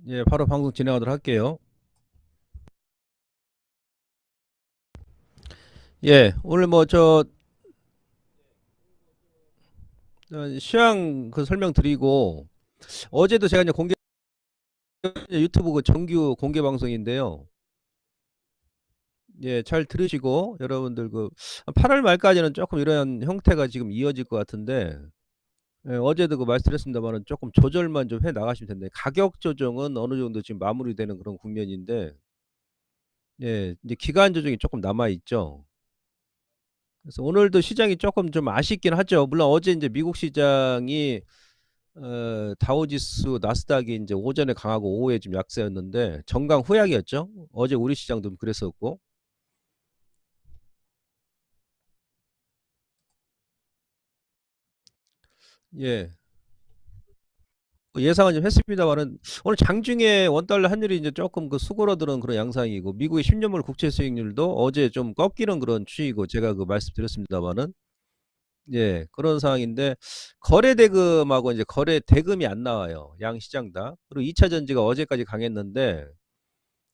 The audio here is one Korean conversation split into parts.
예, 바로 방송 진행하도록 할게요. 예, 오늘 시황 그 설명드리고, 어제도 제가 이제 유튜브 그 정규 공개 방송인데요. 예, 잘 들으시고, 여러분들 8월 말까지는 조금 이런 형태가 지금 이어질 것 같은데, 예, 어제도 그 말씀드렸습니다만은 조금 조절만 좀 해 나가시면 된다. 가격 조정은 어느 정도 지금 마무리되는 그런 국면인데, 예, 이제 기간 조정이 조금 남아 있죠. 그래서 오늘도 시장이 조금 좀 아쉽긴 하죠. 물론 어제 이제 미국 시장이 다우지수 나스닥이 이제 오전에 강하고 오후에 좀 약세였는데 정강 후약이었죠. 어제 우리 시장도 그랬었고. 예. 예상은 좀 했습니다만은 오늘 장중에 원달러 환율이 이제 조금 그 수그러드는 그런 양상이고 미국의 10년물 국채 수익률도 어제 좀 꺾이는 그런 추이고 제가 그 말씀드렸습니다만은 예, 그런 상황인데 거래 대금하고 이제 거래 대금이 안 나와요. 양 시장 다. 그리고 2차 전지가 어제까지 강했는데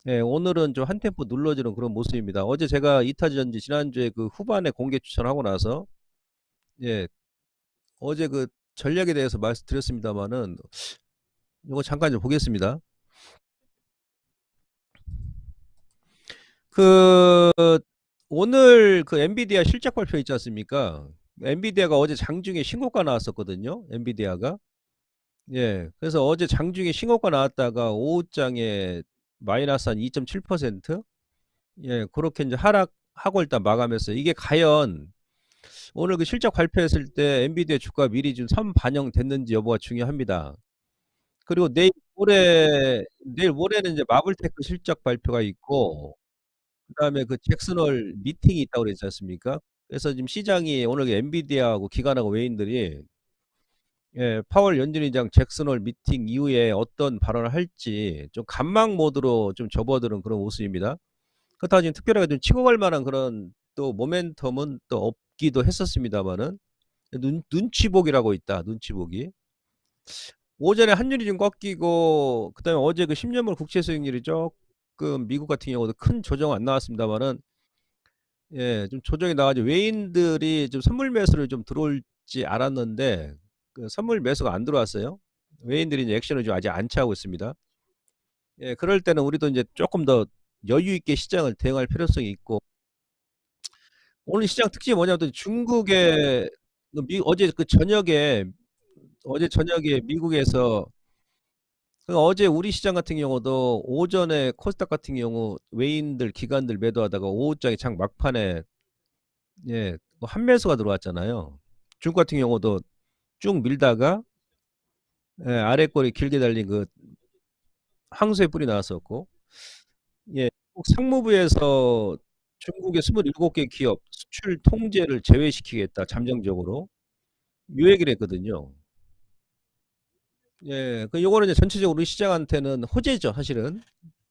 예, 오늘은 좀 한 템포 눌러지는 그런 모습입니다. 어제 제가 이타전지 지난주에 그 후반에 공개 추천하고 나서 예, 어제 그 전략에 대해서 말씀드렸습니다만은 이거 잠깐 좀 보겠습니다. 그 오늘 그 엔비디아 실적 발표 있지 않습니까? 엔비디아가 어제 장중에 신고가 나왔었거든요. 엔비디아가. 예. 그래서 어제 장중에 신고가 나왔다가 오후장에 마이너스 한 2.7%? 예, 그렇게 이제 하락하고 일단 마감했어요. 이게 과연 오늘 그 실적 발표했을 때 엔비디아 주가 미리 좀 선반영됐는지 여부가 중요합니다. 그리고 내일 모레는 이제 마블테크 실적 발표가 있고 그다음에 그 잭슨홀 미팅이 있다고 그랬지 않습니까? 그래서 지금 시장이 오늘 그 엔비디아하고 기관하고 외인들이 예, 파월 연준의장 잭슨홀 미팅 이후에 어떤 발언을 할지 좀 관망 모드로 좀 접어드는 그런 모습입니다. 그렇다고 지금 특별하게 좀 치고 갈 만한 그런 또 모멘텀은 또 없기도 했었습니다만은 눈치 보기라고 있다. 눈치 보기. 오전에 환율이 좀 꺾이고 그다음에 어제 그 10년물 국채 수익률이 조금 미국 같은 경우도 큰 조정 안 나왔습니다만은 예, 좀 조정이 나가지고 외인들이 좀 선물 매수를 좀 들어올지 알았는데 그 선물 매수가 안 들어왔어요. 외인들이 이제 액션을 좀 아직 안 취하고 있습니다. 예, 그럴 때는 우리도 이제 조금 더 여유 있게 시장을 대응할 필요성이 있고 오늘 시장 특징이 뭐냐면 또 중국의 어제 저녁에 미국에서 어제 우리 시장 같은 경우도 오전에 코스닥 같은 경우 외인들 기관들 매도하다가 오후장에 장 막판에 예, 뭐 한매수가 들어왔잖아요. 중국 같은 경우도 쭉 밀다가 예, 아래 꼬리 길게 달린 그 항소의 뿔이 나왔었고 예, 꼭 상무부에서 중국의 27개 기업 수출 통제를 제외시키겠다 잠정적으로 요 얘기를 했거든요. 예, 그 요거는 이제 전체적으로 우리 시장한테는 호재죠, 사실은.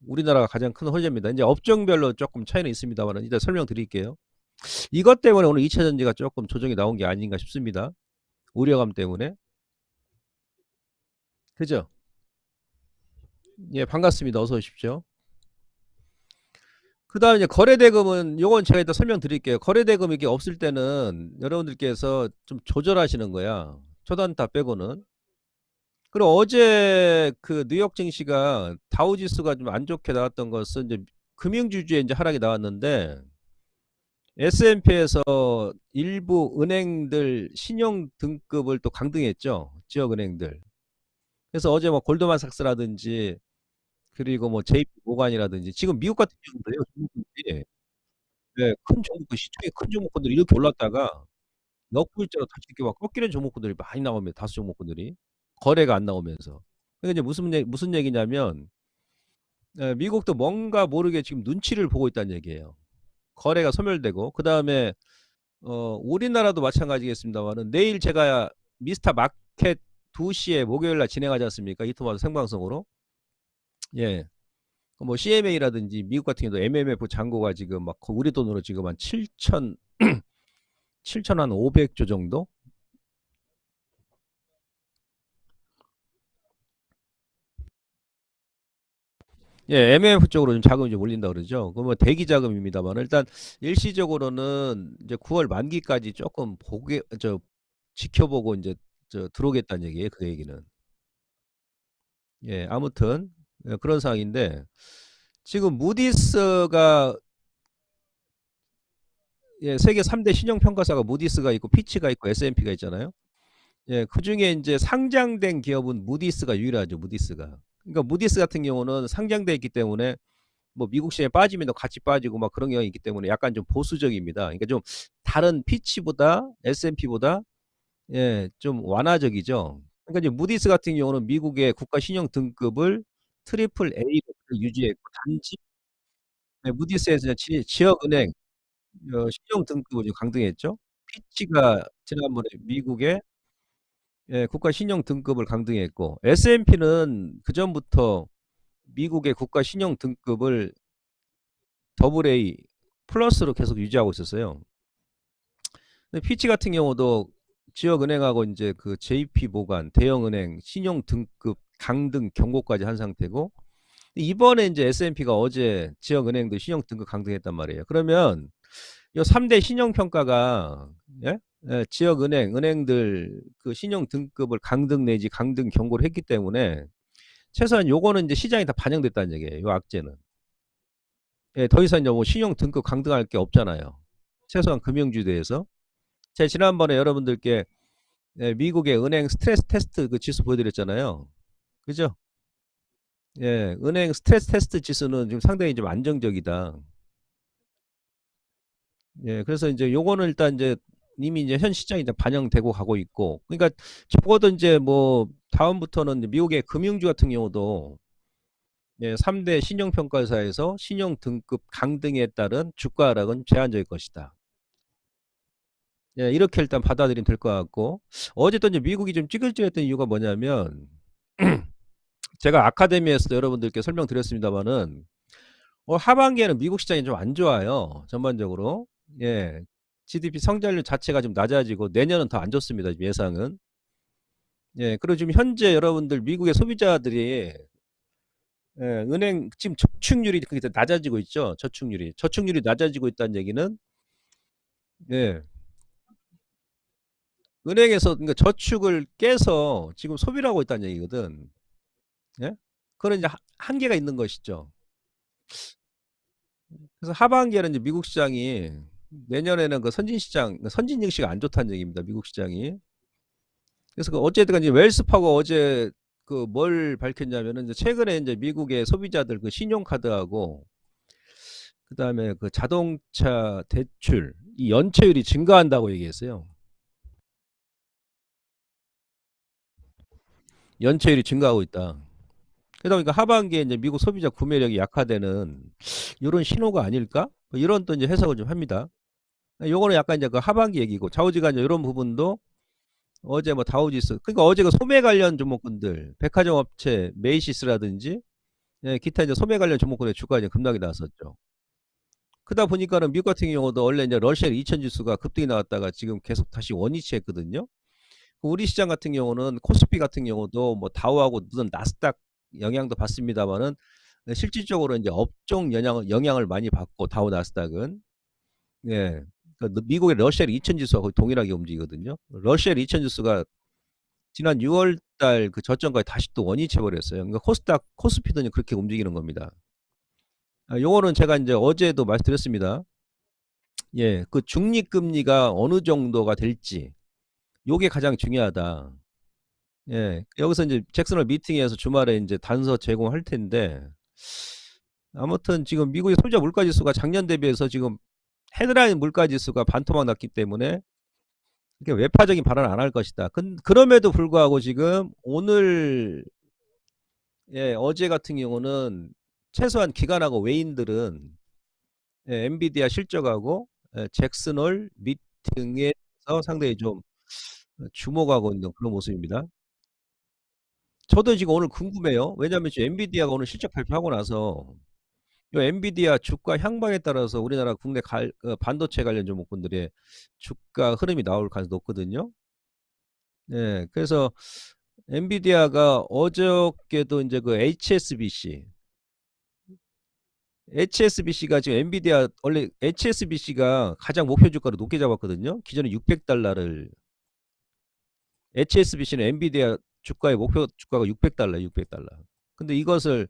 우리나라가 가장 큰 호재입니다. 이제 업종별로 조금 차이는 있습니다만 일단 설명드릴게요. 이것 때문에 오늘 2차 전지가 조금 조정이 나온 게 아닌가 싶습니다. 우려감 때문에. 그죠? 예, 반갑습니다. 어서 오십시오. 그다음에 이제 거래대금은 요건 제가 일단 설명드릴게요. 거래대금 이게 없을 때는 여러분들께서 좀 조절하시는 거야. 초단타 빼고는. 그리고 어제 그 뉴욕 증시가 다우 지수가 좀 안 좋게 나왔던 것은 이제 금융주주의 이제 하락이 나왔는데 S&P에서 일부 은행들 신용 등급을 또 강등했죠. 지역 은행들. 그래서 어제 뭐 골드만삭스라든지 그리고 뭐 JP 모간이라든지 지금 미국 같은 경우도요. 종목들이 네, 큰 종목들 시중에 큰 종목들이 이렇게 올랐다가 역부일자로 다시 이렇게 막 꺾이는 종목들이 많이 나옵니다. 다수 종목들이 거래가 안 나오면서. 그러니까 이제 무슨 얘기냐면 미국도 뭔가 모르게 지금 눈치를 보고 있다는 얘기예요. 거래가 소멸되고 그 다음에 우리나라도 마찬가지겠습니다만은 내일 제가 미스터 마켓 2시에 목요일 날 진행하지 않습니까? 이토마토 생방송으로. 예. 뭐 CMA라든지 미국 같은 경우도 MMF 잔고가 지금 막 우리 돈으로 지금 한 7천 7천 한 500조 정도? 예, MMF 쪽으로 좀 자금이 좀 올린다 그러죠. 그러면 대기 자금입니다만 일단 일시적으로는 이제 9월 만기까지 조금 보게 저 지켜보고 이제 저 들어오겠다는 얘기예요. 그 얘기는. 예, 아무튼 예, 그런 상황인데 지금 무디스가 예, 세계 3대 신용 평가사가 무디스가 있고 피치가 있고 S&P가 있잖아요. 예, 그중에 이제 상장된 기업은 무디스가 유일하죠. 무디스가. 그러니까 무디스 같은 경우는 상장돼 있기 때문에 뭐 미국 시장에 빠지면 같이 빠지고 막 그런 경향이 있기 때문에 약간 좀 보수적입니다. 그러니까 좀 다른 피치보다 S&P보다 예, 좀 완화적이죠. 그러니까 이제 무디스 같은 경우는 미국의 국가 신용 등급을 트리플 A로 유지했고 단지 네, 무디스에서 지역은행 신용 등급을 좀 강등했죠. 피치가 지난번에 미국의 예, 국가 신용 등급을 강등했고 S&P는 그 전부터 미국의 국가 신용 등급을 더블 A 플러스로 계속 유지하고 있었어요. 근데 피치 같은 경우도 지역은행하고 이제 그 JP 모간 대형은행 신용 등급 강등 경고까지 한 상태고 이번에 이제 S&P가 어제 지역은행도 신용 등급 강등했단 말이에요. 그러면 이 3대 신용 평가가 예? 예, 지역은행 은행들 그 신용 등급을 강등 내지 강등 경고를 했기 때문에 최소한 요거는 이제 시장에 다 반영됐다는 얘기예요. 요 악재는. 예, 더 이상 이제 뭐 신용 등급 강등할 게 없잖아요. 최소한 금융주대에서. 제가 지난번에 여러분들께 예, 미국의 은행 스트레스 테스트 그 지수 보여드렸잖아요. 그죠? 예, 은행 스트레스 테스트 지수는 지금 상당히 좀 안정적이다. 예, 그래서 이제 요거는 일단 이제 이미 이제 현 시장이 이제 반영되고 가고 있고, 그러니까 적어도 이제 뭐 다음부터는 이제 미국의 금융주 같은 경우도 예, 3대 신용평가사에서 신용 등급 강등에 따른 주가 하락은 제한적일 것이다. 예, 이렇게 일단 받아들이면 될 것 같고, 어제 또 이제 미국이 좀 찌글찌글했던 이유가 뭐냐면, 제가 아카데미에서도 여러분들께 설명드렸습니다만은, 하반기에는 미국 시장이 좀 안 좋아요. 전반적으로. 예. GDP 성장률 자체가 좀 낮아지고 내년은 더 안 좋습니다. 예상은. 예. 그리고 지금 현재 여러분들 미국의 소비자들이 예, 은행 지금 저축률이 그렇게 낮아지고 있죠. 저축률이. 저축률이 낮아지고 있다는 얘기는 예. 은행에서 그러니까 저축을 깨서 지금 소비를 하고 있다는 얘기거든. 예? 그런 이제 한계가 있는 것이죠. 그래서 하반기에는 이제 미국 시장이 내년에는 그 선진 시장, 선진 증시가 안 좋다는 얘기입니다. 미국 시장이. 그래서 그 어쨌든 이제 웰스파고 어제 그 뭘 밝혔냐면은 이제 최근에 이제 미국의 소비자들 그 신용카드하고 그다음에 그 자동차 대출 이 연체율이 증가한다고 얘기했어요. 연체율이 증가하고 있다. 그러다 보니까 하반기에 이제 미국 소비자 구매력이 약화되는 이런 신호가 아닐까? 뭐 이런 또 이제 해석을 좀 합니다. 요거는 약간 이제 그 하반기 얘기고 좌우지간 이런 부분도 어제 뭐 다우지수 그러니까 어제 그 소매 관련 종목군들 백화점 업체 메이시스라든지 예, 기타 이제 소매 관련 종목군의 주가 이제 급락이 나왔었죠. 그러다 보니까는 미국 같은 경우도 원래 이제 러시아 2000 지수가 급등이 나왔다가 지금 계속 다시 원위치 했거든요. 우리 시장 같은 경우는 코스피 같은 경우도 뭐 다우하고 무슨 나스닥 영향도 받습니다만은 실질적으로 이제 업종 영향을 많이 받고 다우 나스닥은 예. 그러니까 미국의 러시아 2000 지수와 거의 동일하게 움직이거든요. 러시아 2000 지수가 지난 6월 달 그 저점까지 다시 또 원위치 해 버렸어요. 그러니까 코스닥 코스피도 그렇게 움직이는 겁니다. 요거는 제가 이제 어제도 말씀드렸습니다. 예. 그 중립 금리가 어느 정도가 될지 요게 가장 중요하다. 예. 여기서 이제 잭슨홀 미팅에서 주말에 인제 단서 제공할 텐데 아무튼 지금 미국의 소비자 물가 지수가 작년 대비해서 지금 헤드라인 물가 지수가 반토막 났기 때문에 이게 외파적인 발언을 안 할 것이다. 그럼에도 불구하고 지금 오늘 예, 어제 같은 경우는 최소한 기관하고 외인들은 예, 엔비디아 실적하고 예, 잭슨홀 미팅에서 상당히 좀 주목하고 있는 그런 모습입니다. 저도 지금 오늘 궁금해요. 왜냐하면 지금 엔비디아가 오늘 실적 발표하고 나서 이 엔비디아 주가 향방에 따라서 우리나라 국내 반도체 관련 종목군들의 주가 흐름이 나올 가능성이 높거든요. 예, 그래서 엔비디아가 어저께도 이제 그 HSBC HSBC가 지금 엔비디아 원래 HSBC가 가장 목표 주가를 높게 잡았거든요. 기존에 600달러를 HSBC는 엔비디아 주가의 목표 주가가 600달러, 600달러. 근데 이것을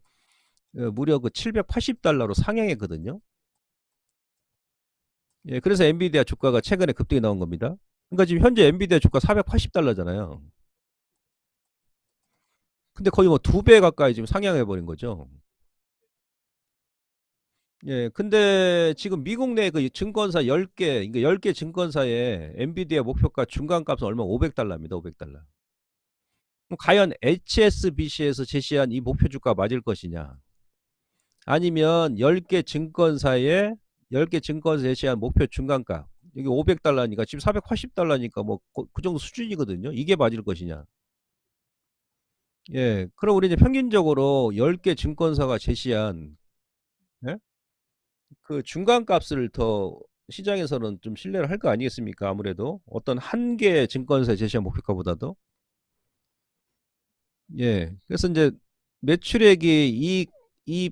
무려 그 780달러로 상향했거든요. 예, 그래서 엔비디아 주가가 최근에 급등이 나온 겁니다. 그러니까 지금 현재 엔비디아 주가 480달러잖아요. 근데 거의 뭐 2배 가까이 지금 상향해 버린 거죠. 예, 근데 지금 미국 내 그 증권사 10개, 그러니까 10개 증권사의 엔비디아 목표가 중간값은 얼마? 500달러입니다. 500달러. 그럼 과연 HSBC에서 제시한 이 목표 주가 맞을 것이냐? 아니면 10개 증권사의 10개 증권사 제시한 목표 중간가 여기 500달러니까 지금 480달러니까 뭐 그 정도 수준이거든요. 이게 맞을 것이냐? 예. 그럼 우리 이제 평균적으로 10개 증권사가 제시한 예? 그 중간값을 더 시장에서는 좀 신뢰를 할 거 아니겠습니까? 아무래도 어떤 한 개 증권사 제시한 목표가보다도 예. 그래서 이제 매출액이 이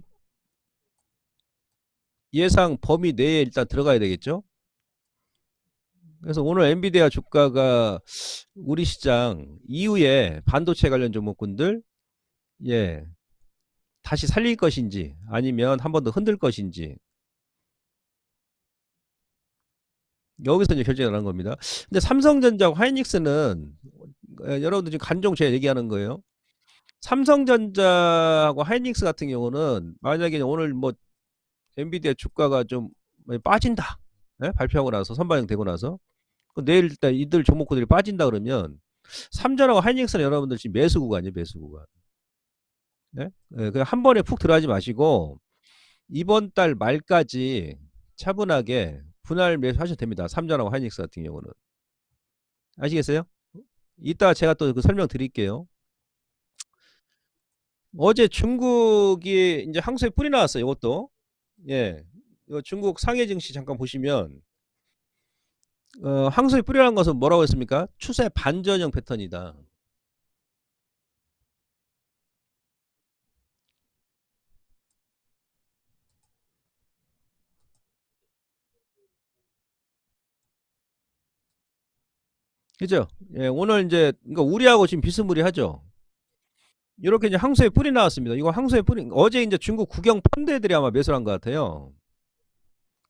예상 범위 내에 일단 들어가야 되겠죠. 그래서 오늘 엔비디아 주가가 우리 시장 이후에 반도체 관련 종목군들 예 다시 살릴 것인지 아니면 한 번 더 흔들 것인지 여기서 이제 결정이 나는 겁니다. 근데 삼성전자하고 하이닉스는 여러분들 지금 간종 제가 얘기하는 거예요. 삼성전자하고 하이닉스 같은 경우는 만약에 오늘 뭐 엔비디아 주가가 좀 많이 빠진다. 예? 발표하고 나서 선반영되고 나서 내일 일단 이들 종목들이 빠진다 그러면 삼전하고 하이닉스는 여러분들 지금 매수 구간이에요. 매수 구간. 네? 예, 그냥 한 번에 푹 들어가지 마시고 이번 달 말까지 차분하게 분할 매수하셔도 됩니다. 삼전하고 하이닉스 같은 경우는. 아시겠어요? 이따 제가 또 그 설명 드릴게요. 어제 중국이 이제 항소에 뿌리 나왔어요. 이것도. 예. 이거 중국 상해 증시 잠깐 보시면 항소에 뿌리 나온 것은 뭐라고 했습니까? 추세 반전형 패턴이다. 그죠? 예, 오늘 이제 그러니까 우리하고 지금 비스무리하죠. 이렇게 이제 항소에 뿌리 나왔습니다. 이거 항소에 뿌리 어제 이제 중국 국영 펀드들이 아마 매수를 한 것 같아요.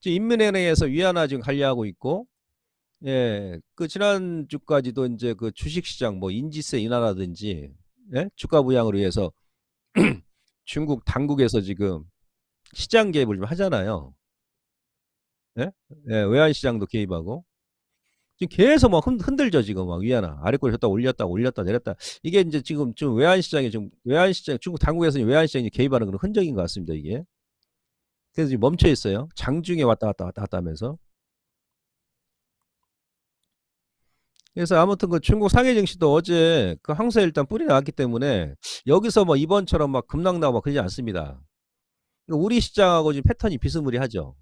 지금 인민은행에서 위안화 지금 관리하고 있고, 예, 그 지난주까지도 이제 그 주식시장 뭐 인지세 인하라든지, 예? 주가 부양을 위해서 중국 당국에서 지금 시장 개입을 좀 하잖아요. 예? 예, 외환시장도 개입하고. 지금 계속 막 흔들죠 지금 막 위안화 아래꼴 줬다 올렸다 올렸다 내렸다 이게 이제 지금 좀 외환시장에 좀 외환시장 중국 당국에서 외환시장에 개입하는 그런 흔적인 것 같습니다 이게. 그래서 지금 멈춰 있어요. 장중에 왔다 갔다 왔다 갔다 하면서. 그래서 아무튼 그 중국 상해 증시도 어제 그 항소에 일단 뿌리 나왔기 때문에 여기서 뭐 이번처럼 막 급락 나고 막 그러지 않습니다. 우리 시장하고 지금 패턴이 비스무리하죠.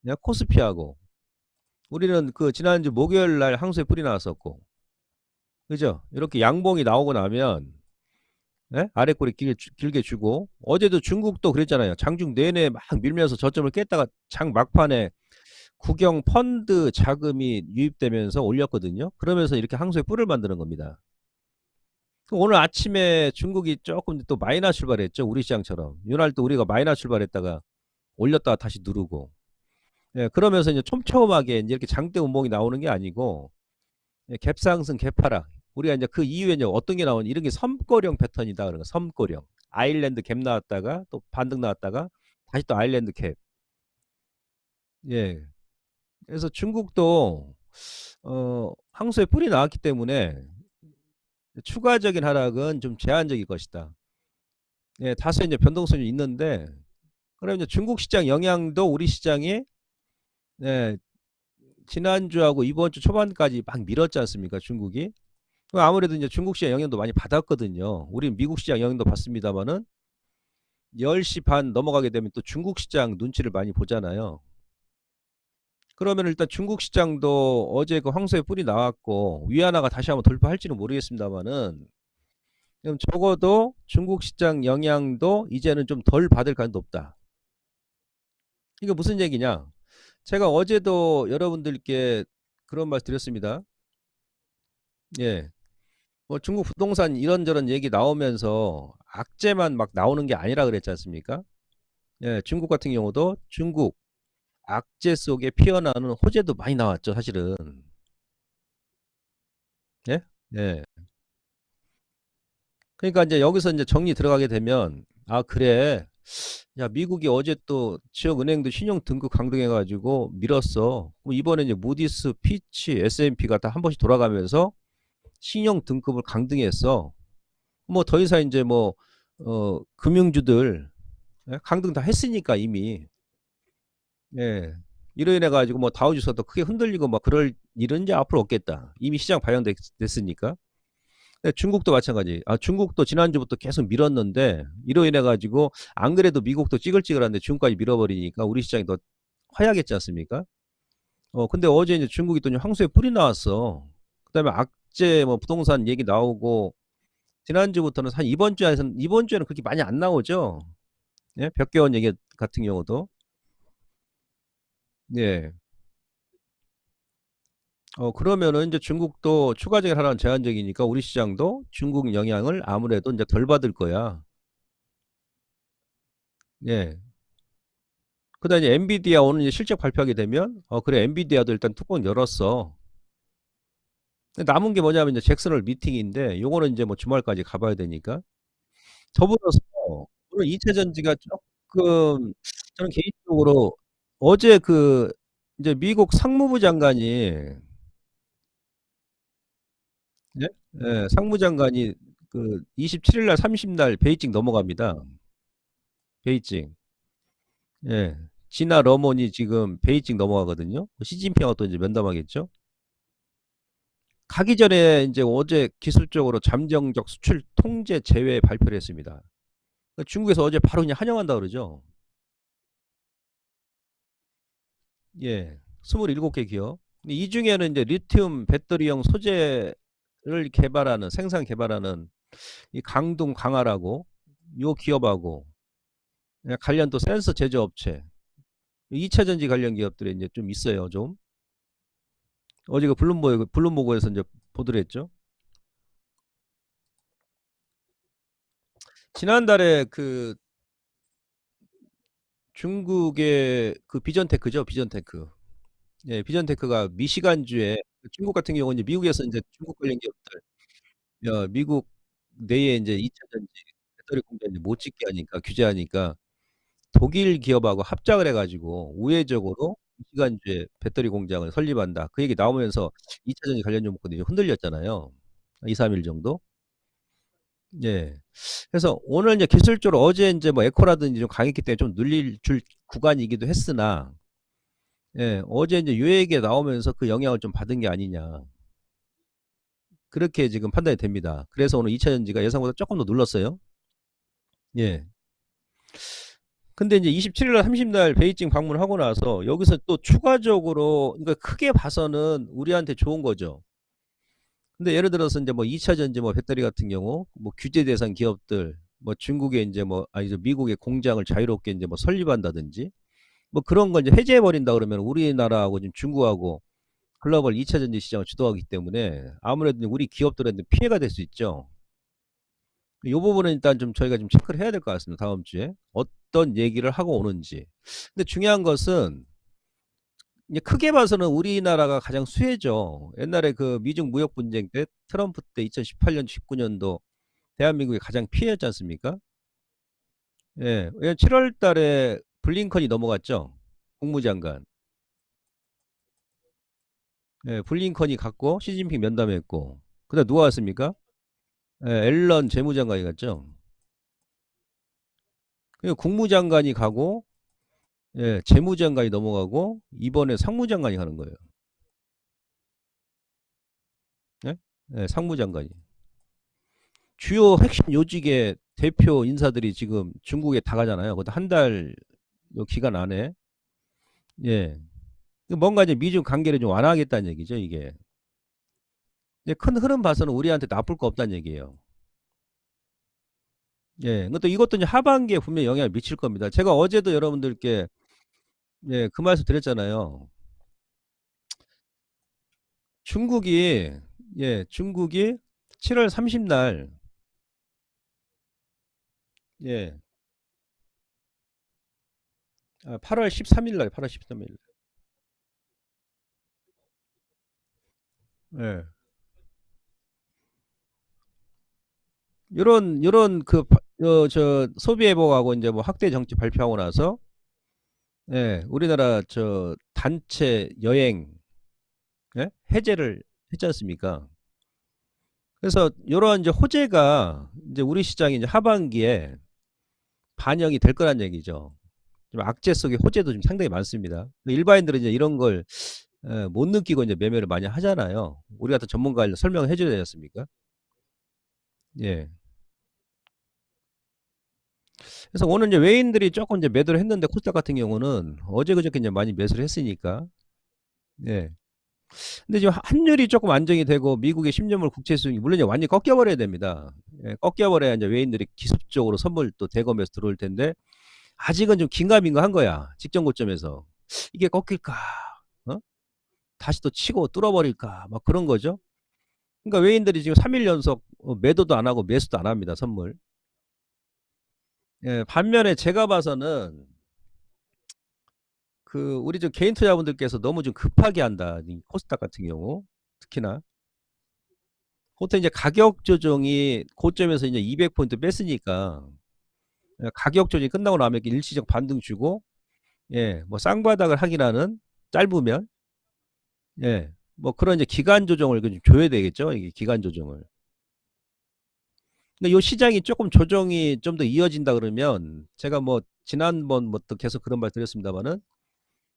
그냥 코스피하고 우리는 그 지난주 목요일 날 항소에 뿌리 나왔었고 그죠? 이렇게 양봉이 나오고 나면 예? 아래 꼬리 길게 주고 어제도 중국도 그랬잖아요. 장중 내내 막 밀면서 저점을 깼다가 장 막판에 국영 펀드 자금이 유입되면서 올렸거든요. 그러면서 이렇게 항소에 뿔을 만드는 겁니다. 오늘 아침에 중국이 조금 또 마이너스 출발했죠. 우리 시장처럼. 이날 또 우리가 마이너스 출발했다가 올렸다가 다시 누르고. 예, 그러면서 이제 촘촘하게 이제 이렇게 장대 운봉이 나오는 게 아니고 예, 갭상승 갭하락. 우리가 이제 그 이후에 이제 어떤 게 나오는 이런 게 섬거령 패턴이다 그런 거. 섬거령. 아일랜드 갭 나왔다가 또 반등 나왔다가 다시 또 아일랜드 갭. 예. 그래서 중국도 항소에 뿔이 나왔기 때문에 추가적인 하락은 좀 제한적일 것이다. 예, 다소 이제 변동성이 있는데 그럼 이제 중국 시장 영향도 우리 시장이 예, 지난주하고 이번 주 초반까지 막 밀었지 않습니까? 중국이. 아무래도 이제 중국 시장 영향도 많이 받았거든요. 우리 미국 시장 영향도 받습니다만은 10시 반 넘어가게 되면 또 중국 시장 눈치를 많이 보잖아요. 그러면 일단 중국 시장도 어제 그 황소의 뿔이 나왔고 위안화가 다시 한번 돌파할지는 모르겠습니다만은 그럼 적어도 중국 시장 영향도 이제는 좀 덜 받을 가능성이 높다. 이게 무슨 얘기냐? 제가 어제도 여러분들께 그런 말씀 드렸습니다. 예. 뭐 중국 부동산 이런저런 얘기 나오면서 악재만 막 나오는 게 아니라 그랬지 않습니까? 예. 중국 같은 경우도 중국 악재 속에 피어나는 호재도 많이 나왔죠, 사실은. 예? 예. 그러니까 인제 여기서 인제 정리 들어가게 되면 '아 그래. 야 미국이 어제 또 지역 은행도 신용 등급 강등해 가지고 밀었어. 그럼 이번에 이제 무디스, 피치, S&P가 다 한 번씩 돌아가면서 신용 등급을 강등했어. 뭐 더 이상 인제 뭐 금융주들 예 강등 다 했으니까 이미. 예. 이로 인해 가지고 뭐 다우지수가 크게 흔들리고 막 그럴 일은 이제 앞으로 없겠다. 이미 시장 반영됐 됐으니까. 예 중국도 마찬가지. 아 중국도 지난주부터 계속 밀었는데 이로 인해 가지고 안 그래도 미국도 찌글찌글한데 중국까지 밀어버리니까 우리 시장이 더 하야겠지 않습니까? 근데 어제 인제 중국이 또 황소의 뿔이 나왔어. 그다음에 악재 뭐 부동산 얘기 나오고 지난주부터는 한 이번 주에는 그렇게 많이 안 나오죠. 예. 벽개원 얘기 같은 경우도. 예. 그러면은 인제 중국도 추가적인 하나는 제한적이니까 우리 시장도 중국 영향을 아무래도 인제 덜 받을 거야. 예. 그다음에 이제 엔비디아 오늘 이제 실적 발표하게 되면 그래 엔비디아도 일단 뚜껑 열었어. 근데 남은 게 뭐냐면 이제 잭슨홀 미팅인데 요거는 인제 뭐 주말까지 가 봐야 되니까. 더불어서 오늘 2차 전지가 쪼끔 저는 개인적으로 어제 그 이제 미국 상무부 장관이 네? 예. 상무장관이 그 27일 날 30날 베이징 넘어갑니다. 베이징. 예. 지나 러먼이 지금 베이징 넘어가거든요. 시진핑하고 또 이제 면담하겠죠. 가기 전에 인제 어제 기술적으로 잠정적 수출 통제 제외 발표를 했습니다. 중국에서 어제 바로 그냥 환영한다 그러죠. 예. 27개 기업. 근데 이 중에는 인제 리튬 배터리용 소재를 개발하는 생산 개발하는 이 강동 강화라고 요 기업하고 예 관련 또 센서 제조업체 2차 전지 관련 기업들이 인제 좀 있어요 좀. 어제 그 블룸버그에서 인제 보도를 했죠. 지난달에 그 중국의 그 비전테크죠, 비전테크. 예 비전테크가 미시간주에 그 중국 같은 경우는 이제 미국에서 인제 중국 관련 기업들 미국 내에 인제 2차 전지 배터리 공장 이제 못 짓게 하니까 규제하니까 독일 기업하고 합작을 해 가지고 우회적으로 미시간주에 배터리 공장을 설립한다. 그 얘기 나오면서 2차 전지 관련 종목들이 좀 흔들렸잖아요. 2-3일 정도. 예. 그래서 오늘 인제 기술적으로 어제 인제 뭐 에코라든지 좀 강했기 때문에 좀 눌릴 줄 구간이기도 했으나 예 어제 인제 요 얘기가 나오면서 그 영향을 좀 받은 게 아니냐. 그렇게 지금 판단이 됩니다. 그래서 오늘 2차 전지가 예상보다 쪼끔 더 눌렀어요. 예. 근데 인제 27일 날 30날 베이징 방문하고 나서 여기서 또 추가적으로 그러니까 크게 봐서는 우리한테 좋은 거죠. 근데 예를 들어서 인제 뭐 2차 전지 뭐 배터리 같은 경우 뭐 규제 대상 기업들 뭐 중국에 인제 뭐 아니 저 미국에 공장을 자유롭게 인제 뭐 설립한다든지 뭐 그런 걸 이제 해제해 버린다 그러면 우리나라하고 지금 중국하고 글로벌 2차 전지 시장을 주도하기 때문에 아무래도 이제 우리 기업들한테 피해가 될 수 있죠. 요 부분은 일단 좀 저희가 좀 체크를 해야 될 것 같습니다, 다음 주에. 어떤 얘기를 하고 오는지. 근데 중요한 것은 이제 크게 봐서는 우리나라가 가장 수혜죠. 옛날에 그 미중 무역 분쟁 때 트럼프 때 2018년 19 년도 대한민국이 가장 피해였지 않습니까? 예. 왜냐면 7월 달에 블링컨이 넘어갔죠, 국무장관. 예. 블링컨이 갔고 시진핑 면담했고 그다음에 누가 왔습니까? 예. 앨런 재무장관이 갔죠. 그리고 국무장관이 가고 예 재무장관이 넘어가고 이번에 상무장관이 가는 거예요. 예? 예 상무장관이. 주요 핵심 요직의 대표 인사들이 지금 중국에 다 가잖아요. 그것도 한 달 요 기간 안에. 예. 그 뭔가 이제 미중 관계를 좀 완화하겠다는 얘기죠 이게. 근데 큰 흐름 봐서는 우리한테 나쁠 거 없다는 얘기예요. 예. 근데 또 이것도 이제 하반기에 분명히 영향을 미칠 겁니다. 제가 어제도 여러분들께 예, 그 말씀 드렸잖아요. 중국이 예, 중국이 7월 30 날 예. 8월 13일 날 8월 13일. 예. 요런 그 저 소비 회복하고 이제 뭐 확대 정책 발표하고 나서 예, 우리나라 저 단체 여행 예? 해제를 했지 않습니까? 그래서 요런 이제 호재가 이제 우리 시장이 이제 하반기에 반영이 될 거란 얘기죠. 좀 악재 속에 호재도 좀 상당히 많습니다. 일반인들은 이제 이런 걸 못 느끼고 이제 매매를 많이 하잖아요. 우리 같은 전문가를 설명을 해줘야 되지 않습니까? 예. 그래서 오늘 이제 외인들이 조금 이제 매도를 했는데 코스닥 같은 경우는 어제 그저께 이제 많이 매수를 했으니까. 예. 근데 지금 환율이 조금 안정이 되고 미국의 10년물 국채 수익이 물론 이제 완전히 꺾여 버려야 됩니다. 예, 꺾여 버려야 이제 외인들이 기습적으로 선물 또 대검에서 들어올 텐데 아직은 좀 긴가민가한 거야. 직전 고점에서. 이게 꺾일까? 어? 다시 또 치고 뚫어버릴까? 막 그런 거죠. 그러니까 외인들이 지금 3일 연속 매도도 안 하고 매수도 안 합니다. 선물. 예, 반면에 제가 봐서는 그 우리 저 개인 투자분들께서 너무 좀 급하게 한다. 이 코스닥 같은 경우 특히나 보통 이제 가격 조정이 고점에서 이제 200포인트 뺐으니까 가격 조정이 끝나고 나면 이렇게 일시적 반등 주고 예, 뭐 쌍바닥을 하기라는 짧으면 예, 뭐 그런 이제 기간 조정을 좀 줘야 되겠죠. 이게 기간 조정을. 근데 요 시장이 조금 조정이 좀 더 이어진다 그러면 제가 뭐 지난번부터 계속 그런 말 드렸습니다만은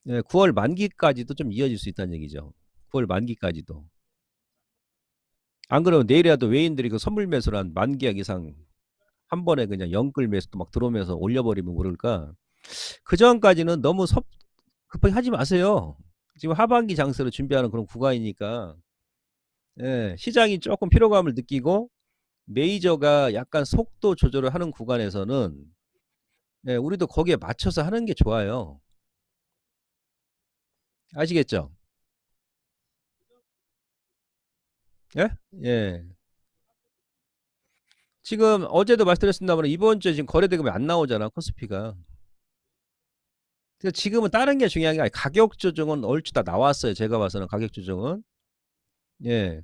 예, 9월 만기까지도 좀 이어질 수 있다는 얘기죠. 9월 만기까지도. 안 그러면 내일이라도 외인들이 그 선물 매수를 한 만 계약 이상 한 번에 그냥 영끌 매수도 막 들어오면서 올려버리면 모를까. 그 전까지는 너무 급하게 하지 마세요. 지금 하반기 장세로 준비하는 그런 구간이니까 예, 시장이 조금 피로감을 느끼고 메이저가 약간 속도 조절을 하는 구간에서는 예, 우리도 거기에 맞춰서 하는 게 좋아요. 아시겠죠? 예? 예. 지금 어제도 말씀드렸습니다만 이번 주에 지금 거래대금이 안 나오잖아, 코스피가. 그래서 지금은 다른 게 중요한 게 아니라 가격 조정은 얼추 다 나왔어요. 제가 봐서는 가격 조정은. 예.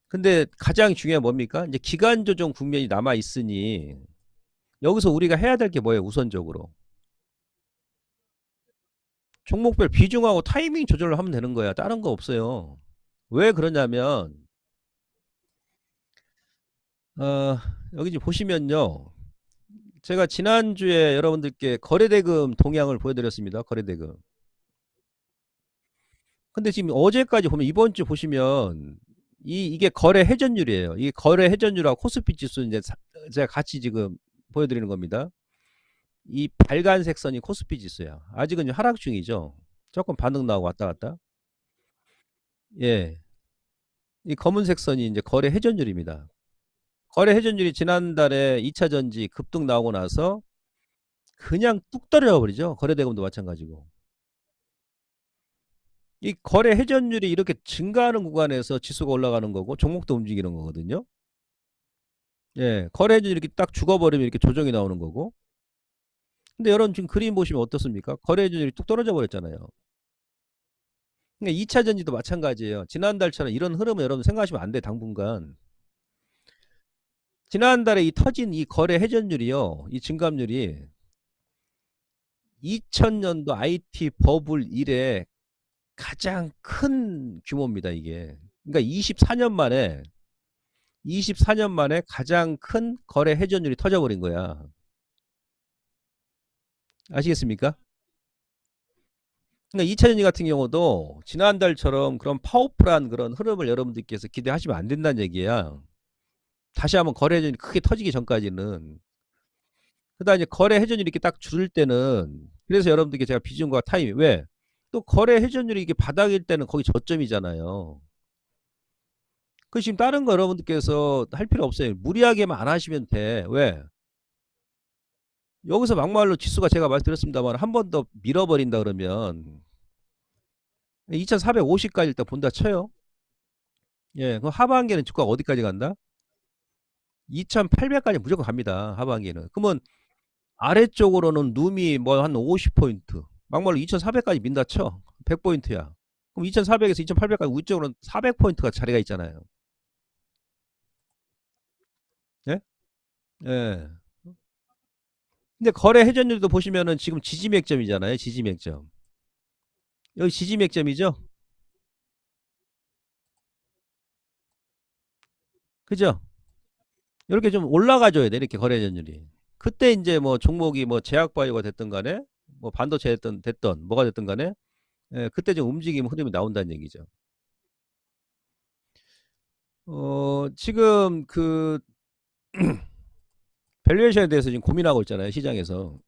근데 가장 중요한 뭡니까? 이제 기간 조정 국면이 남아 있으니 여기서 우리가 해야 될 게 뭐예요? 우선적으로. 종목별 비중하고 타이밍 조절을 하면 되는 거야. 다른 거 없어요. 왜 그러냐면 어, 여기 지금 보시면요. 제가 지난주에 여러분들께 거래대금 동향을 보여드렸습니다. 거래대금. 근데 지금 어제까지 보면 이번 주 보시면 이게 거래 회전율이에요. 이 거래 회전율하고 코스피 지수 이제 제가 같이 지금 보여드리는 겁니다. 이 빨간색 선이 코스피 지수야. 아직은 하락 중이죠. 조금 반등 나오고 왔다 갔다. 예. 이 검은색 선이 이제 거래 회전율입니다. 거래 회전율이 지난달에 2차 전지 급등 나오고 나서 그냥 뚝 떨어져 버리죠. 거래대금도 마찬가지고. 이 거래 회전율이 이렇게 증가하는 구간에서 지수가 올라가는 거고 종목도 움직이는 거거든요. 예, 거래 회전율이 이렇게 딱 죽어버리면 이렇게 조정이 나오는 거고. 근데 여러분 지금 그림 보시면 어떻습니까? 거래 회전율이 뚝 떨어져 버렸잖아요. 그러니까 2차 전지도 마찬가지예요. 지난달처럼 이런 흐름을 여러분 생각하시면 안 돼, 당분간. 지난달에 이 터진 이 거래 회전율이요. 이 증감률이 2000년도 IT 버블 이래 가장 큰 규모입니다, 이게. 그러니까 24년 만에 가장 큰 거래 회전율이 터져버린 거야. 아시겠습니까? 그러니까 2차전지 같은 경우도 지난달처럼 그런 파워풀한 그런 흐름을 여러분들께서 기대하시면 안 된다는 얘기야. 다시 한번 거래 회전이 크게 터지기 전까지는. 그다음 이제 거래 회전율이 이렇게 딱 줄을 때는 그래서 여러분들께 제가 비중과 타이밍 왜? 또 거래 회전율이 이게 바닥일 때는 거기 저점이잖아요. 그 지금 다른 거 여러분들께서 할 필요 없어요. 무리하게만 안 하시면 돼. 왜? 여기서 막말로 지수가 제가 말씀드렸습니다만 한 번 더 밀어버린다 그러면 2450까지 일단 본다 쳐요. 예, 그럼 하반기에는 주가가 어디까지 간다? 2800까지 무조건 갑니다. 하반기에는. 그러면 아래쪽으로는 룸이 뭐 한 50포인트. 막말로 2400까지 민다 쳐. 100포인트야. 그럼 2400에서 2800까지 위쪽으로는 400포인트가 자리가 있잖아요. 예? 예. 근데 거래 회전율도 보시면은 지금 지지맥점이잖아요. 지지맥점. 여기 지지맥점이죠? 그죠? 이렇게 좀 올라가줘야 돼. 이렇게 거래 회전율이. 그때 이제 뭐 종목이 뭐 제약바이오가 됐든 간에 뭐 반도체 됐던 뭐가 됐든 간에 예, 그때 좀 움직임 흐름이 나온다는 얘기죠. 지금 그 밸류에이션에 대해서 지금 고민하고 있잖아요. 시장에서.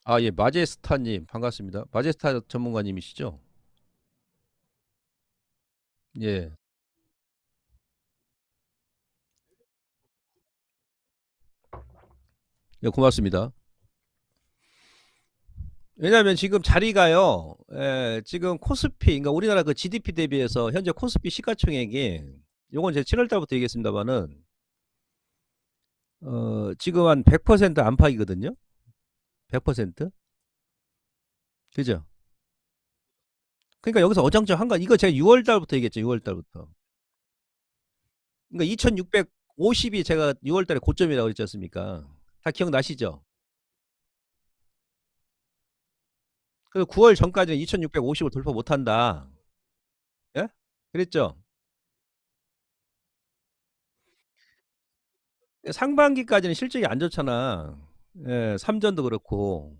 아, 예, 마제스타님 반갑습니다. 마제스타 전문가님이시죠? 예, 예, 고맙습니다. 왜냐하면 지금 자리가요. 예, 지금 코스피, 그러니까 우리나라 그 GDP 대비해서 현재 코스피 시가총액이 요건 제가 7월 달부터 얘기했습니다만은 지금 한 100% 안팎이거든요. 100%. 그죠? 그러니까 여기서 어정쩡한 거 이거 제가 6월 달부터 얘기했죠. 6월 달부터. 그러니까 2650이 제가 6월 달에 고점이라고 그랬지 않습니까? 다 기억나시죠? 그래서 9월 전까지는 2650을 돌파 못 한다. 예? 그랬죠? 상반기까지는 실적이 안 좋잖아. 예, 삼전도 그렇고.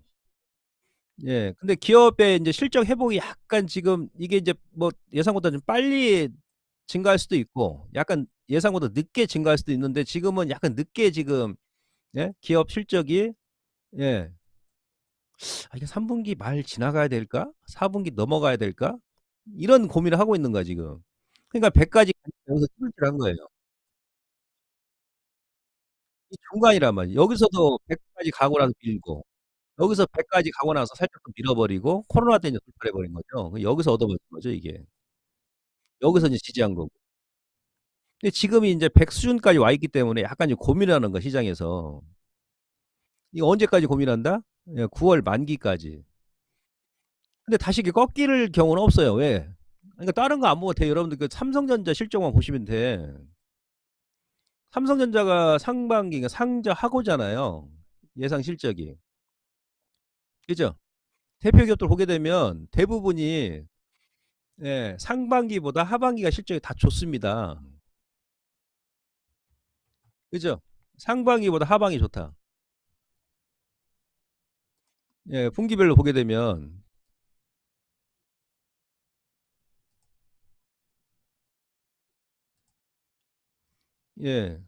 예. 근데 기업의 이제 실적 회복이 약간 지금 이게 이제 뭐 예상보다 좀 빨리 증가할 수도 있고 약간 예상보다 늦게 증가할 수도 있는데 지금은 약간 늦게 지금 예? 기업 실적이 예. 아, 이게 3분기 말 지나가야 될까? 4분기 넘어가야 될까? 이런 고민을 하고 있는 거야, 지금. 그러니까 100까지 여기서 뚫을한 거예요. 이 중간이란 말이에요. 여기서도 100까지 가고 나서 밀고 여기서 100까지 가고 나서 살짝 또 밀어버리고 코로나 때 이제 돌파해 버린 거죠. 여기서 얻어맞은 거죠, 이게. 여기서 이제 지지한 거고. 근데 지금이 이제 100 수준까지 와 있기 때문에 약간 좀 고민을 하는 거야, 시장에서. 이거 언제까지 고민한다? 예, 9월 만기까지. 근데 다시 이게 꺾일 경우는 없어요. 왜? 그러니까 다른 거 안 먹어도 돼요. 여러분들 그 삼성전자 실적만 보시면 돼. 삼성전자가 상반기 가 상저하고잖아요. 예상 실적이. 그죠? 대표 기업들 보게 되면 대부분이 예, 상반기보다 하반기가 실적이 다 좋습니다. 그죠? 상반기보다 하반기 좋다. 예, 분기별로 보게 되면 예,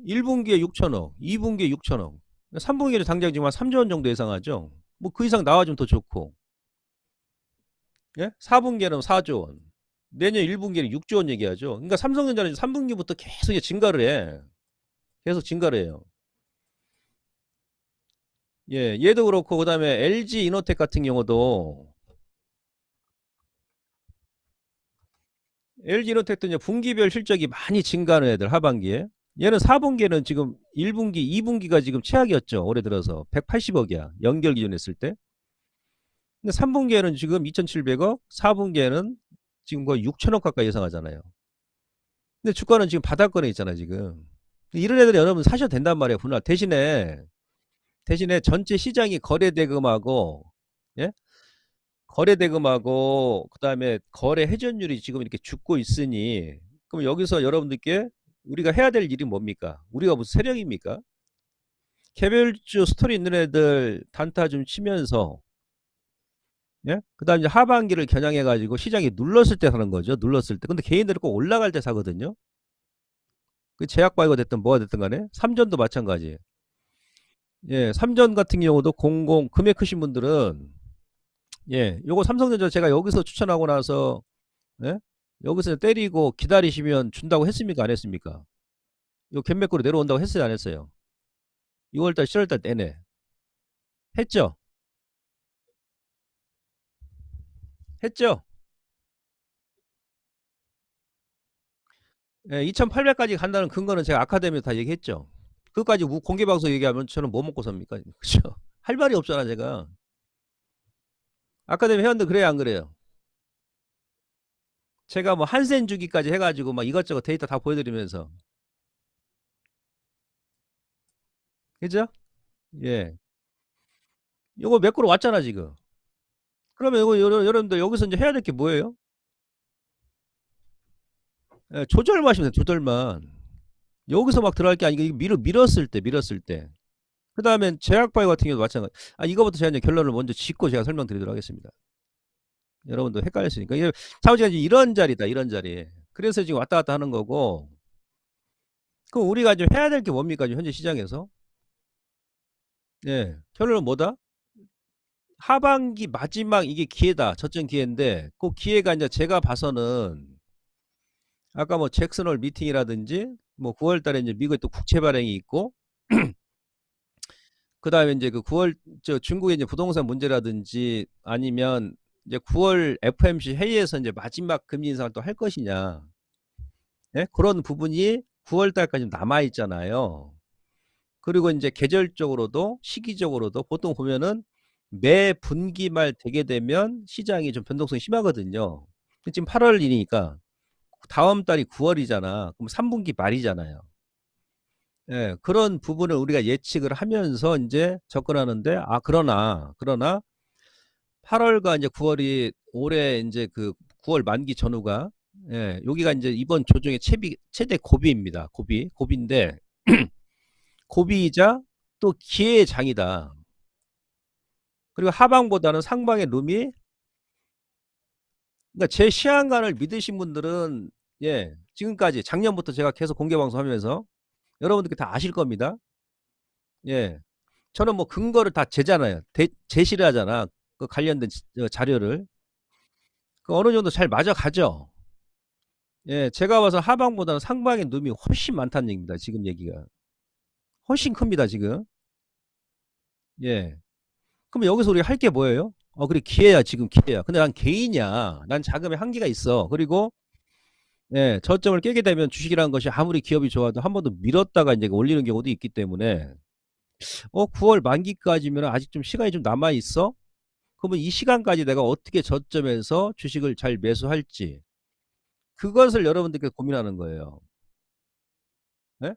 1분기에 6천억, 2분기에 6천억, 3분기에 당장 지금 한 3조 원 정도 예상하죠. 뭐 그 이상 나와주면 더 좋고, 예? 4분기에는 4조 원, 내년 1분기에는 6조 원 얘기하죠. 그러니까 삼성전자는 3분기부터 계속 이제 증가를 해. 계속 증가를 해요. 예, 얘도 그렇고 그다음에 LG 이노텍 같은 경우도 LG 이노텍도 이제 분기별 실적이 많이 증가하는 애들 하반기에. 얘는 4분기에는 지금 1분기, 2분기가 지금 최악이었죠. 올해 들어서 180억이야. 연결 기준 했을 때. 근데 3분기에는 지금 2,700억, 4분기에는 지금 거의 6천억 가까이 예상하잖아요. 근데 주가는 지금 바닥권에 있잖아, 지금. 이런 애들 여러분 사셔도 된단 말이에요. 분할. 대신에 전체 시장이 거래 대금하고 예? 거래 대금하고 그다음에 거래 회전율이 지금 이렇게 죽고 있으니 그럼 여기서 여러분들께 우리가 해야 될 일이 뭡니까? 우리가 무슨 세력입니까? 개별주 스토리 있는 애들 단타 좀 치면서 예? 그다음에 이제 하반기를 겨냥해 가지고 시장이 눌렀을 때 사는 거죠. 눌렀을 때. 근데 개인들은 꼭 올라갈 때 사거든요. 그 제약 바이오가 됐든 뭐가 됐든 간에 삼전도 마찬가지. 예, 삼전 같은 경우도 공공 금액 크신 분들은 예, 요거 삼성전자 제가 여기서 추천하고 나서 예? 여기서 때리고 기다리시면 준다고 했습니까? 안 했습니까? 요 견맥구로 내려온다고 했어요? 안 했어요? 6월 달, 7월 달 내내 했죠? 했죠? 예, 2,800까지 간다는 근거는 제가 아카데미에 다 얘기했죠. 그것까지 공개 방송 얘기하면 저는 뭐 먹고 삽니까? 그죠? 할 말이 없잖아, 제가. 아카데미 회원들 그래요, 안 그래요? 제가 뭐 한센 주기까지 해가지고 막 이것저것 데이터 다 보여드리면서. 그죠? 예. 요거 매꾸로 왔잖아, 지금. 그러면 이거 여러분들 여기서 이제 해야 될 게 뭐예요? 예, 조절만 하시면 돼요, 조절만. 여기서 막 들어갈 게 아니고 밀었을 때, 밀었을 때. 그 다음에 제약바이오 같은 경우도 마찬가지. 아, 이거부터 제가 이제 결론을 먼저 짓고 제가 설명드리도록 하겠습니다. 여러분도 헷갈렸으니까. 이게 차후지가 이런 자리다, 이런 자리. 그래서 지금 왔다 갔다 하는 거고. 그럼 우리가 좀 해야 될 게 뭡니까, 지금 현재 시장에서? 예. 결론은 뭐다? 하반기 마지막 이게 기회다. 저점 기회인데, 그 기회가 이제 제가 봐서는 아까 뭐 잭슨홀 미팅이라든지 뭐 9월 달에 이제 미국에 또 국채 발행이 있고, 그 다음에 이제 그 9월 저 중국의 이제 부동산 문제라든지 아니면 이제 9월 FOMC 회의에서 이제 마지막 금리 인상을 또 할 것이냐. 예? 그런 부분이 9월 달까지 남아 있잖아요. 그리고 이제 계절적으로도 시기적으로도 보통 보면은 매 분기 말 되게 되면 시장이 좀 변동성이 심하거든요. 지금 8월이니까 다음 달이 9월이잖아. 그럼 3분기 말이잖아요. 예, 그런 부분을 우리가 예측을 하면서 이제 접근하는데, 아, 그러나 8월과 이제 9월이 올해 이제 그 9월 만기 전후가, 예, 여기가 이제 이번 조정의 최대 고비입니다. 고비인데, 고비이자 또 기회의 장이다. 그리고 하방보다는 상방의 룸이, 그러니까 제 시한관을 믿으신 분들은, 예, 지금까지 작년부터 제가 계속 공개 방송하면서 여러분들께 다 아실 겁니다. 예, 저는 뭐 근거를 다 재잖아요. 제시를 하잖아. 그 관련된 자료를. 그 어느 정도 잘 맞아가죠. 예, 제가 봐서 하방보다는 상방의 룸이 훨씬 많다는 얘기입니다. 지금 얘기가. 훨씬 큽니다, 지금. 예. 그럼 여기서 우리가 할 게 뭐예요? 그래, 기회야, 지금 기회야. 근데 난 개인이야. 난 자금의 한계가 있어. 그리고, 예, 저점을 깨게 되면 주식이라는 것이 아무리 기업이 좋아도 한 번 더 밀었다가 이제 올리는 경우도 있기 때문에, 9월 만기까지면 아직 좀 시간이 좀 남아 있어? 그러면 이 시간까지 내가 어떻게 저점에서 주식을 잘 매수할지, 그것을 여러분들께 고민하는 거예요. 예?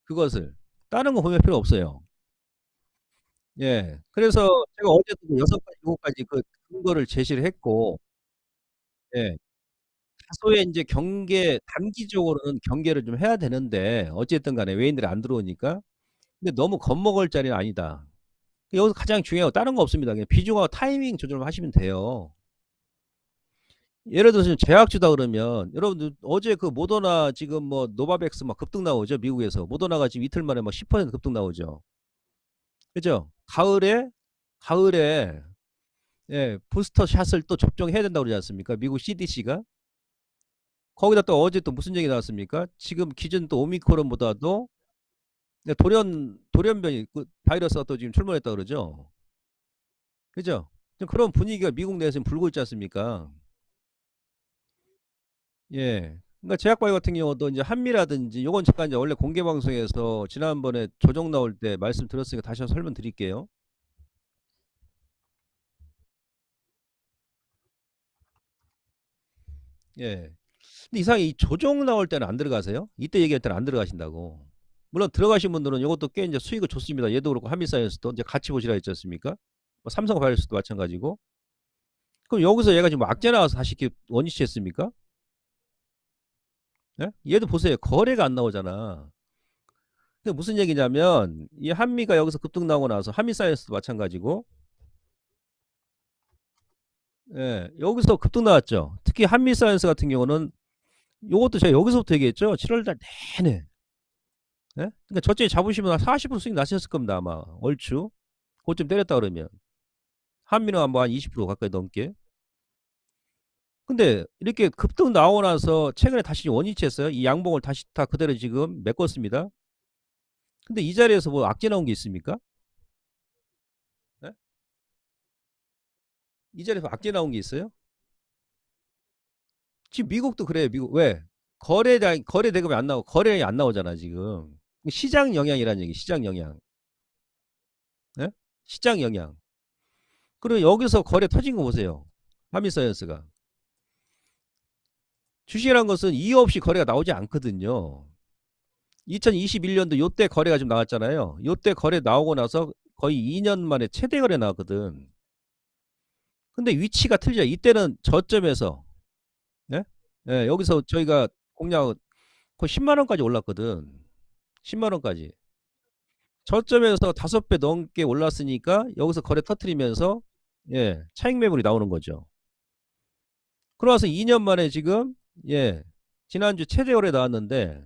그것을. 다른 거 고민할 필요 없어요. 예. 그래서 제가 어제도 그 6가지, 7가지 그 근거를 제시를 했고, 예. 다소의 인제 단기적으로는 경계를 좀 해야 되는데, 어쨌든 간에 외인들이 안 들어오니까. 근데 너무 겁먹을 자리는 아니다. 여기서 가장 중요한 거 다른 거 없습니다. 그냥 비중하고 타이밍 조절만 하시면 돼요. 예를 들어서 지금 제약주다 그러면 여러분들 어제 그 모더나 지금 뭐 노바백스 막 급등 나오죠, 미국에서. 모더나가 지금 이틀 만에 막 10% 급등 나오죠. 그죠? 가을에 예, 부스터 샷을 또 접종해야 된다고 그러지 않습니까? 미국 CDC가. 거기다 또 어제 또 무슨 얘기 나왔습니까? 지금 기존 또 오미크론보다도 네, 돌연변이 그 바이러스가 또 지금 출몰했다 그러죠. 그죠? 지금 그런 분위기가 미국 내에서 지금 불고 있지 않습니까? 예. 그러니까 제약바이오 같은 경우도 이제 한미라든지 요건 잠깐 이제 원래 공개 방송에서 지난번에 조정 나올 때 말씀드렸으니까 다시 한번 설명드릴게요. 예. 근데 이상하게 이 조정 나올 때는 안 들어가세요? 이때 얘기할 때는 안 들어가신다고. 물론 들어가신 분들은 이것도 꽤 이제 수익을 좋습니다. 얘도 그렇고 한미사이언스도 이제 같이 보시라 했지 않습니까? 뭐 삼성바이오스도 마찬가지고. 그럼 여기서 얘가 지금 악재 나와서 다시 이렇게 원위치 했습니까? 예? 얘도 보세요. 거래가 안 나오잖아. 근데 무슨 얘기냐면 이 한미가 여기서 급등 나오고 나서 한미사이언스도 마찬가지고, 예, 여기서 급등 나왔죠. 특히 한미사이언스 같은 경우는 요것도 제가 여기서부터 얘기했죠. 7월달 내내. 예? 그러니까 저쪽에 잡으시면 한 40% 수익 나셨을 겁니다. 아마 얼추. 그것 좀 때렸다 그러면. 한미는 뭐 한 20% 가까이 넘게. 근데 이렇게 급등 나오고 나서 최근에 다시 원위치했어요. 이 양봉을 다시 다 그대로 지금 메꿨습니다. 근데 이 자리에서 뭐 악재 나온 게 있습니까? 예? 이 자리에서 악재 나온 게 있어요? 지금 미국도 그래요. 미국 왜? 거래 대금이 안 나오고 거래량이 안 나오잖아 지금. 시장 영향이라는 얘기. 시장 영향. 예? 시장 영향. 그리고 여기서 거래 터진 거 보세요. 하미사이언스가. 주식이라는 것은 이유 없이 거래가 나오지 않거든요. 2021년도 요때 거래가 좀 나왔잖아요. 요때 거래 나오고 나서 거의 2년 만에 최대 거래 나왔거든. 근데 위치가 틀려. 이때는 저점에서 예? 예, 여기서 저희가 공략 거의 10만 원까지 올랐거든. 10만 원까지. 저점에서 5배 넘게 올랐으니까 여기서 거래 터트리면서 예, 차익 매물이 나오는 거죠. 그러고서 2년 만에 지금 예, 지난주 최대 거래 나왔는데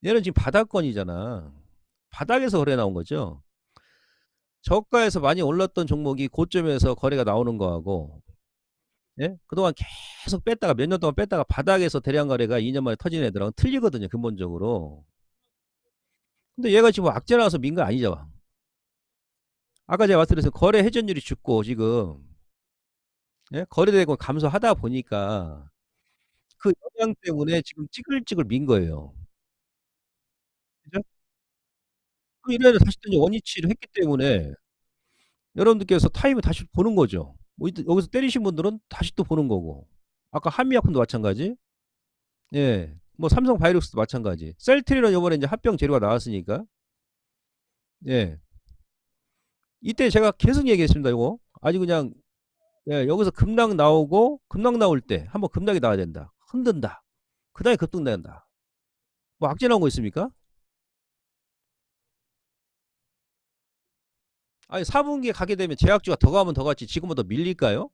얘는 지금 바닥권이잖아. 바닥에서 거래 나온 거죠. 저가에서 많이 올랐던 종목이 고점에서 거래가 나오는 거하고 예? 그동안 계속 뺐다가 몇 년 동안 뺐다가 바닥에서 대량 거래가 2년 만에 터진 애들하고 틀리거든요, 근본적으로. 근데 얘가 지금 악재 나와서 민 거 아니죠. 아까 제가 말씀드렸어요. 거래 회전율이 죽고 지금 예? 거래되고 감소하다 보니까 그 영향 때문에 지금 찌글찌글 민 거예요. 그죠? 그럼 이래서 다시 또 이제 원위치를 했기 때문에 여러분들께서 타임을 다시 보는 거죠. 뭐 여기서 때리신 분들은 다시 또 보는 거고. 아까 한미약품도 마찬가지. 예. 뭐 삼성바이오로스도 마찬가지. 셀트리온 요번에 이제 합병 재료가 나왔으니까. 예. 이때 제가 계속 얘기했습니다. 요거. 아주 그냥 예, 여기서 급락 나오고 급락 나올 때 한번 급락이 나와야 된다. 흔든다. 그다음에 급등된다. 뭐 악재 나온 거 있습니까? 아니 4분기에 가게 되면 제약주가 더 가면 더 갔지 지금보다 밀릴까요?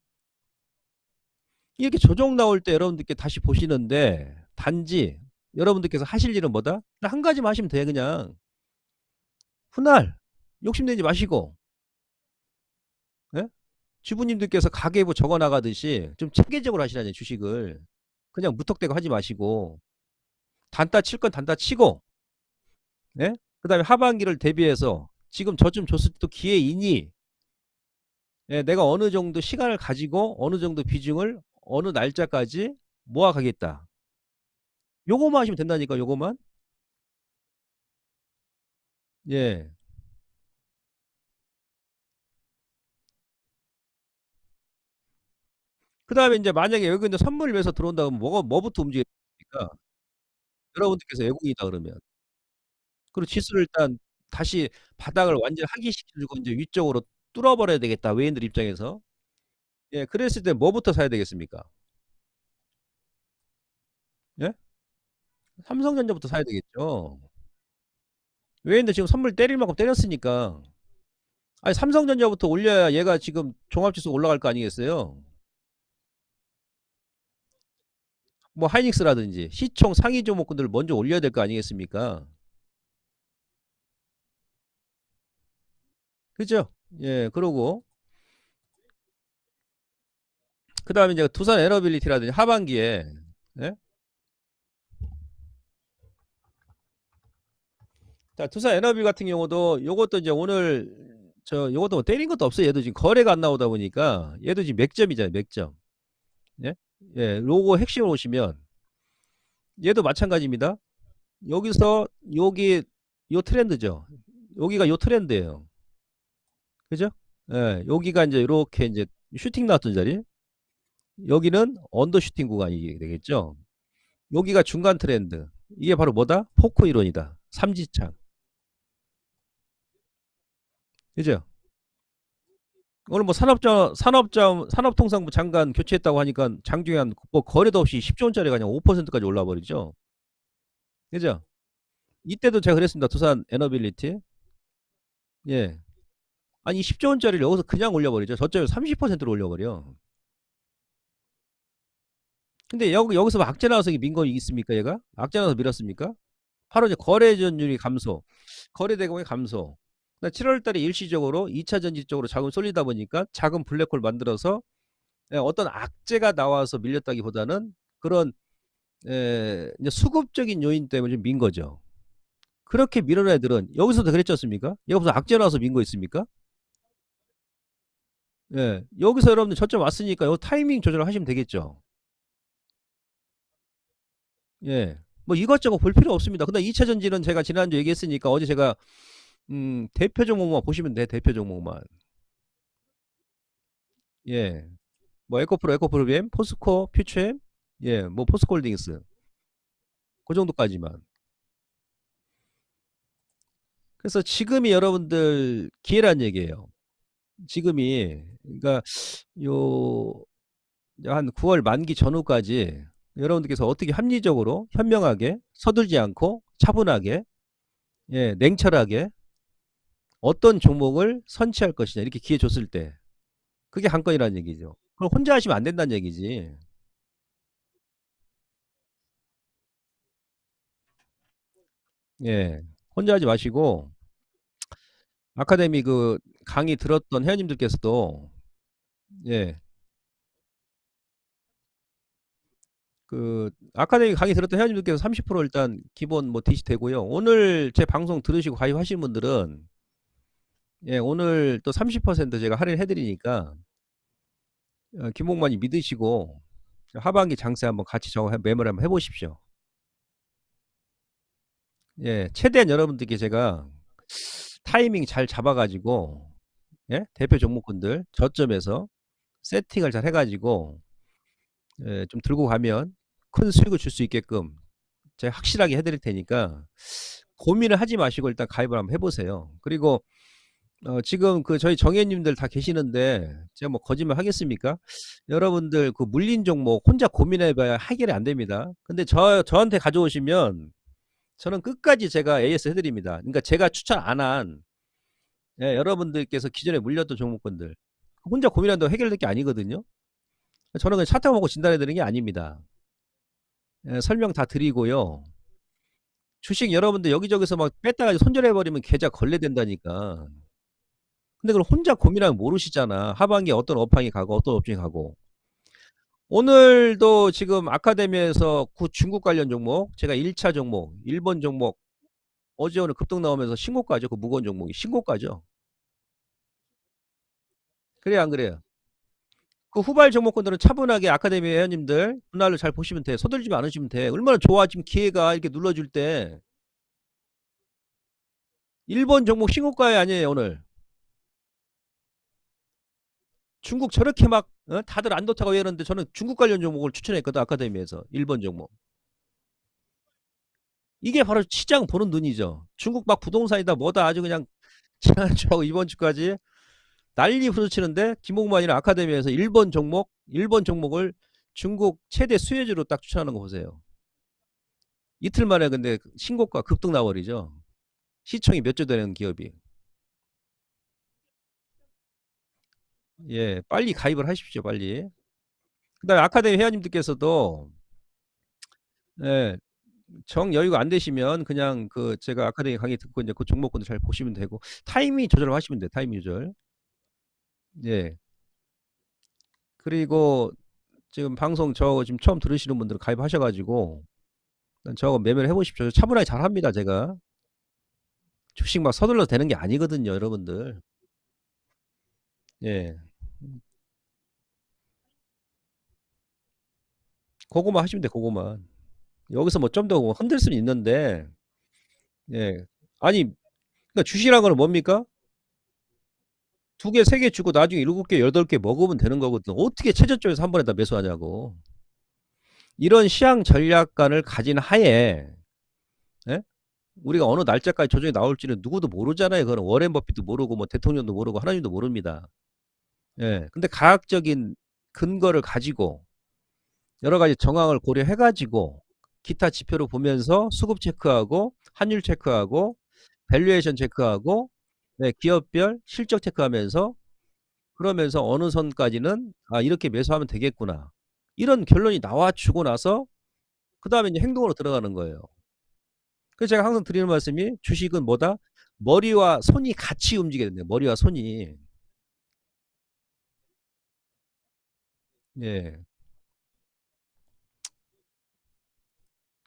이렇게 조정 나올 때 여러분들께 다시 보시는데 단지 여러분들께서 하실 일은 뭐다? 한 가지만 하시면 돼 그냥. 훗날 욕심내지 마시고 예? 주부님들께서 가계부 적어 나가듯이 좀 체계적으로 하시라니 주식을. 그냥 무턱대고 하지 마시고 단타 칠 건 단타 치고 예? 그다음에 하반기를 대비해서 지금 저점 줬을 때도 기회이니 예, 내가 어느 정도 시간을 가지고 어느 정도 비중을 어느 날짜까지 모아 가겠다. 요거만 하시면 된다니까 요거만. 예. 그다음에 인제 만약에 여기 근데 선물 위해서 들어온다 그러면 뭐부터 움직입니까? 여러분들께서 외국인이다 그러면. 그리고 지수를 일단 다시 바닥을 완전히 하기시켜 주고 인제 위쪽으로 뚫어 버려야 되겠다 외인들 입장에서. 예, 그랬을 때 뭐부터 사야 되겠습니까? 예? 삼성전자부터 사야 되겠죠. 외인들 지금 선물 때릴 만큼 때렸으니까. 아니 삼성전자부터 올려야 얘가 지금 종합지수가 올라갈 거 아니겠어요? 뭐 하이닉스라든지 시총 상위 종목군들을 먼저 올려야 될 거 아니겠습니까? 그죠? 예, 그러고 그다음에 이제 두산 에너빌리티라든지 하반기에 예? 자, 두산 에너빌 같은 경우도 요것도 이제 오늘 요것도 뭐 때린 것도 없어요. 얘도 지금 거래가 안 나오다 보니까 얘도 지금 맥점이잖아요. 맥점. 예? 예, 로고 핵심을 보시면 얘도 마찬가지입니다. 여기서 여기 요 트렌드죠. 여기가 요 트렌드예요. 그죠? 예, 여기가 이제 이렇게 이제 슈팅 나왔던 자리. 여기는 언더슈팅 구간이 되겠죠. 여기가 중간 트렌드. 이게 바로 뭐다? 포크 이론이다. 삼지창. 그죠? 오늘 뭐 산업통상부 장관 교체했다고 하니까 장중에 한뭐 거래도 없이 10조 원짜리가 그냥 5%까지 올라 버리죠. 그죠? 이때도 제가 그랬습니다. 두산 에너빌리티. 예. 아니 10조 원짜리를 여기서 그냥 올려버리죠. 저점에 30%로 올려버려. 근데 여기서 막 악재 나와서 민거 있습니까 얘가? 악재 나와서 밀었습니까? 바로 이제 거래전율이 감소, 거래 대금의 감소. 7월 달에 일시적으로 2차 전지 쪽으로 자금 쏠리다 보니까 작은 블랙홀 만들어서 예 어떤 악재가 나와서 밀렸다기보다는 그런 이제 수급적인 요인 때문에 좀 민 거죠. 그렇게 밀어낸 애들은 여기서도 그랬지 않습니까? 얘가 무슨 악재 나와서 민 거 있습니까? 예. 여기서 여러분들 저점 왔으니까 요 타이밍 조절을 하시면 되겠죠. 예. 뭐 이것저것 볼 필요 없습니다. 근데 2차 전지는 제가 지난주에 얘기했으니까 어제 제가 대표 종목만 보시면 돼, 대표 종목만. 예. 뭐 에코프로, 에코프로비엠, 포스코, 퓨처엠, 예 뭐 포스코홀딩스 고 정도까지만. 그래서 지금이 여러분들 기회란 얘기예요. 지금이 그러니까 요 한 9월 만기 전후까지 여러분들께서 어떻게 합리적으로 현명하게 서둘지 않고 차분하게 예 냉철하게 어떤 종목을 선취할 것이냐 이렇게 기회 줬을 때 그게 관건이라는 얘기죠. 그럼 혼자 하시면 안 된다는 얘기지. 예. 혼자 하지 마시고 아카데미 그 강의 들었던 회원님들께서도 예 그 아카데미 강의 들었던 회원님들께서 30% 일단 기본 뭐 DC이 되고요. 오늘 제 방송 들으시고 가입하신 분들은 예 오늘 또 30% 제가 할인해 드리니까 김목만이 믿으시고 하반기 장세 한번 같이 저하고 매매를 한번 해 보십시오. 예. 최대한 여러분들께 제가 타이밍 잘 잡아 가지고 예 대표 종목군들 저점에서 세팅을 잘 해 가지고 예 좀 들고 가면 큰 수익을 줄 수 있게끔 제가 확실하게 해 드릴 테니까 고민을 하지 마시고 일단 가입을 한번 해 보세요. 그리고 지금 그 저희 정예님들 다 계시는데 제가 뭐 거짓말 하겠습니까? 여러분들 그 물린 종목 혼자 고민해 봐야 해결이 안 됩니다. 근데 저한테 가져오시면 저는 끝까지 제가 AS 해 드립니다. 그러니까 제가 추천 안 한 예 여러분들께서 기존에 물렸던 종목군들 혼자 고민한다고 해결될 게 아니거든요. 저는 그냥 차트 보고 진단해 드리는 게 아닙니다. 예 설명 다 드리고요. 주식 여러분들 여기저기서 막 뺐다가 손절해 버리면 계좌 걸레된다니까. 근데 그걸 혼자 고민하면 모르시잖아. 하반기에 어떤 업황이 가고 어떤 업종이 가고. 오늘도 지금 아카데미에서 구 중국 관련 종목 제가 1차 종목 일본 종목 어제 오늘 급등 나오면서 신고가죠. 그 무거운 종목이 신고가죠. 그래요 안 그래요? 그 후발 종목군들은 차분하게 아카데미 회원님들 분할로 잘 보시면 돼. 서둘지 않으시면 돼. 얼마나 좋아 지금 기회가 이렇게 눌러줄 때. 일본 종목 신고가에 아니에요 오늘. 중국 저렇게 막 다들 안 좋다고 이러는데 저는 중국 관련 종목을 추천했거든 아카데미에서. 일본 종목. 이게 바로 시장 보는 눈이죠. 중국 막 부동산이다 뭐다 아주 그냥 지난주하고 이번 주까지 난리 부르치는데 김홍만이랑 아카데미에서 일본 종목을 중국 최대 수혜주로 딱 추천하는 거 보세요. 이틀 만에 근데 신고가 급등 나버리죠. 시총이 몇 조 되는 기업이. 예, 빨리 가입을 하십시오, 빨리. 그다음에 아카데미 회원님들께서도 예, 정 여유가 안 되시면 그냥 그 제가 아카데미 강의 듣고 이제 그 종목군들 잘 보시면 되고 타이밍 조절을 하시면 돼요, 타이밍 조절. 예. 그리고 지금 방송 저 지금 처음 들으시는 분들은 가입하셔 가지고 저하고 매매를 해 보십시오. 차분하게 잘합니다, 제가. 주식 막 서둘러서 되는 게 아니거든요, 여러분들. 예. 고거만 하시면 돼, 고거만. 여기서 뭐 좀 더 흔들 수는 있는데 예. 아니 그러니까 주식이라는 거는 뭡니까? 2 개, 3개 주고 나중에 7 개, 8개 먹으면 되는 거거든. 어떻게 최저점에서 한 번에 다 매수하냐고. 이런 시황 전략관을 가진 하에 예? 우리가 어느 날짜까지 조정이 나올지는 누구도 모르잖아요. 그거는 워렌 버핏도 모르고 뭐 대통령도 모르고 하나님도 모릅니다. 예. 근데 과학적인 근거를 가지고 여러 가지 정황을 고려해 가지고 기타 지표를 보면서 수급 체크하고 환율 체크하고 밸류에이션 체크하고 네 기업별 실적 체크하면서 그러면서 어느 선까지는 '아 이렇게 매수하면 되겠구나.' 이런 결론이 나와 주고 나서 그다음에 인제 행동으로 들어가는 거예요. 그래서 제가 항상 드리는 말씀이 주식은 뭐다? 머리와 손이 같이 움직여야 된대요, 머리와 손이. 예.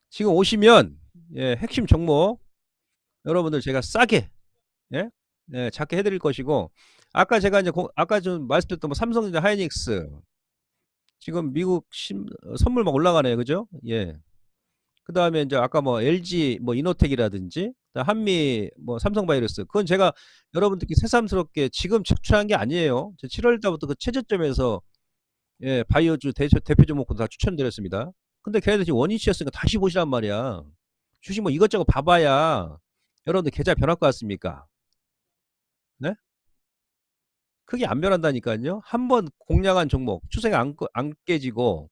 지금 오시면 예 핵심 종목 여러분들 제가 싸게 예? 네 잡게 해 드릴 것이고 아까 제가 인제 아까 좀 말씀드렸던 뭐 삼성전자, 하이닉스 지금 미국 선물 막 올라가네요. 그죠? 예. 그다음에 인제 아까 뭐 LG 뭐 이노텍이라든지 그다음 한미 뭐 삼성바이오로스 그건 제가 여러분들께 새삼스럽게 지금 추천한 게 아니에요. 저 7월 달부터 그 최저점에서 예 바이오주 대표 종목도 다 추천드렸습니다. 근데 걔네들 지금 원위치였으니까 다시 보시란 말이야. 주식 뭐 이것저것 봐 봐야 여러분들 계좌 변할 것 같습니까? 네? 크게 안 변한다니깐요. 한 번 공략한 종목 추세가 안 깨지고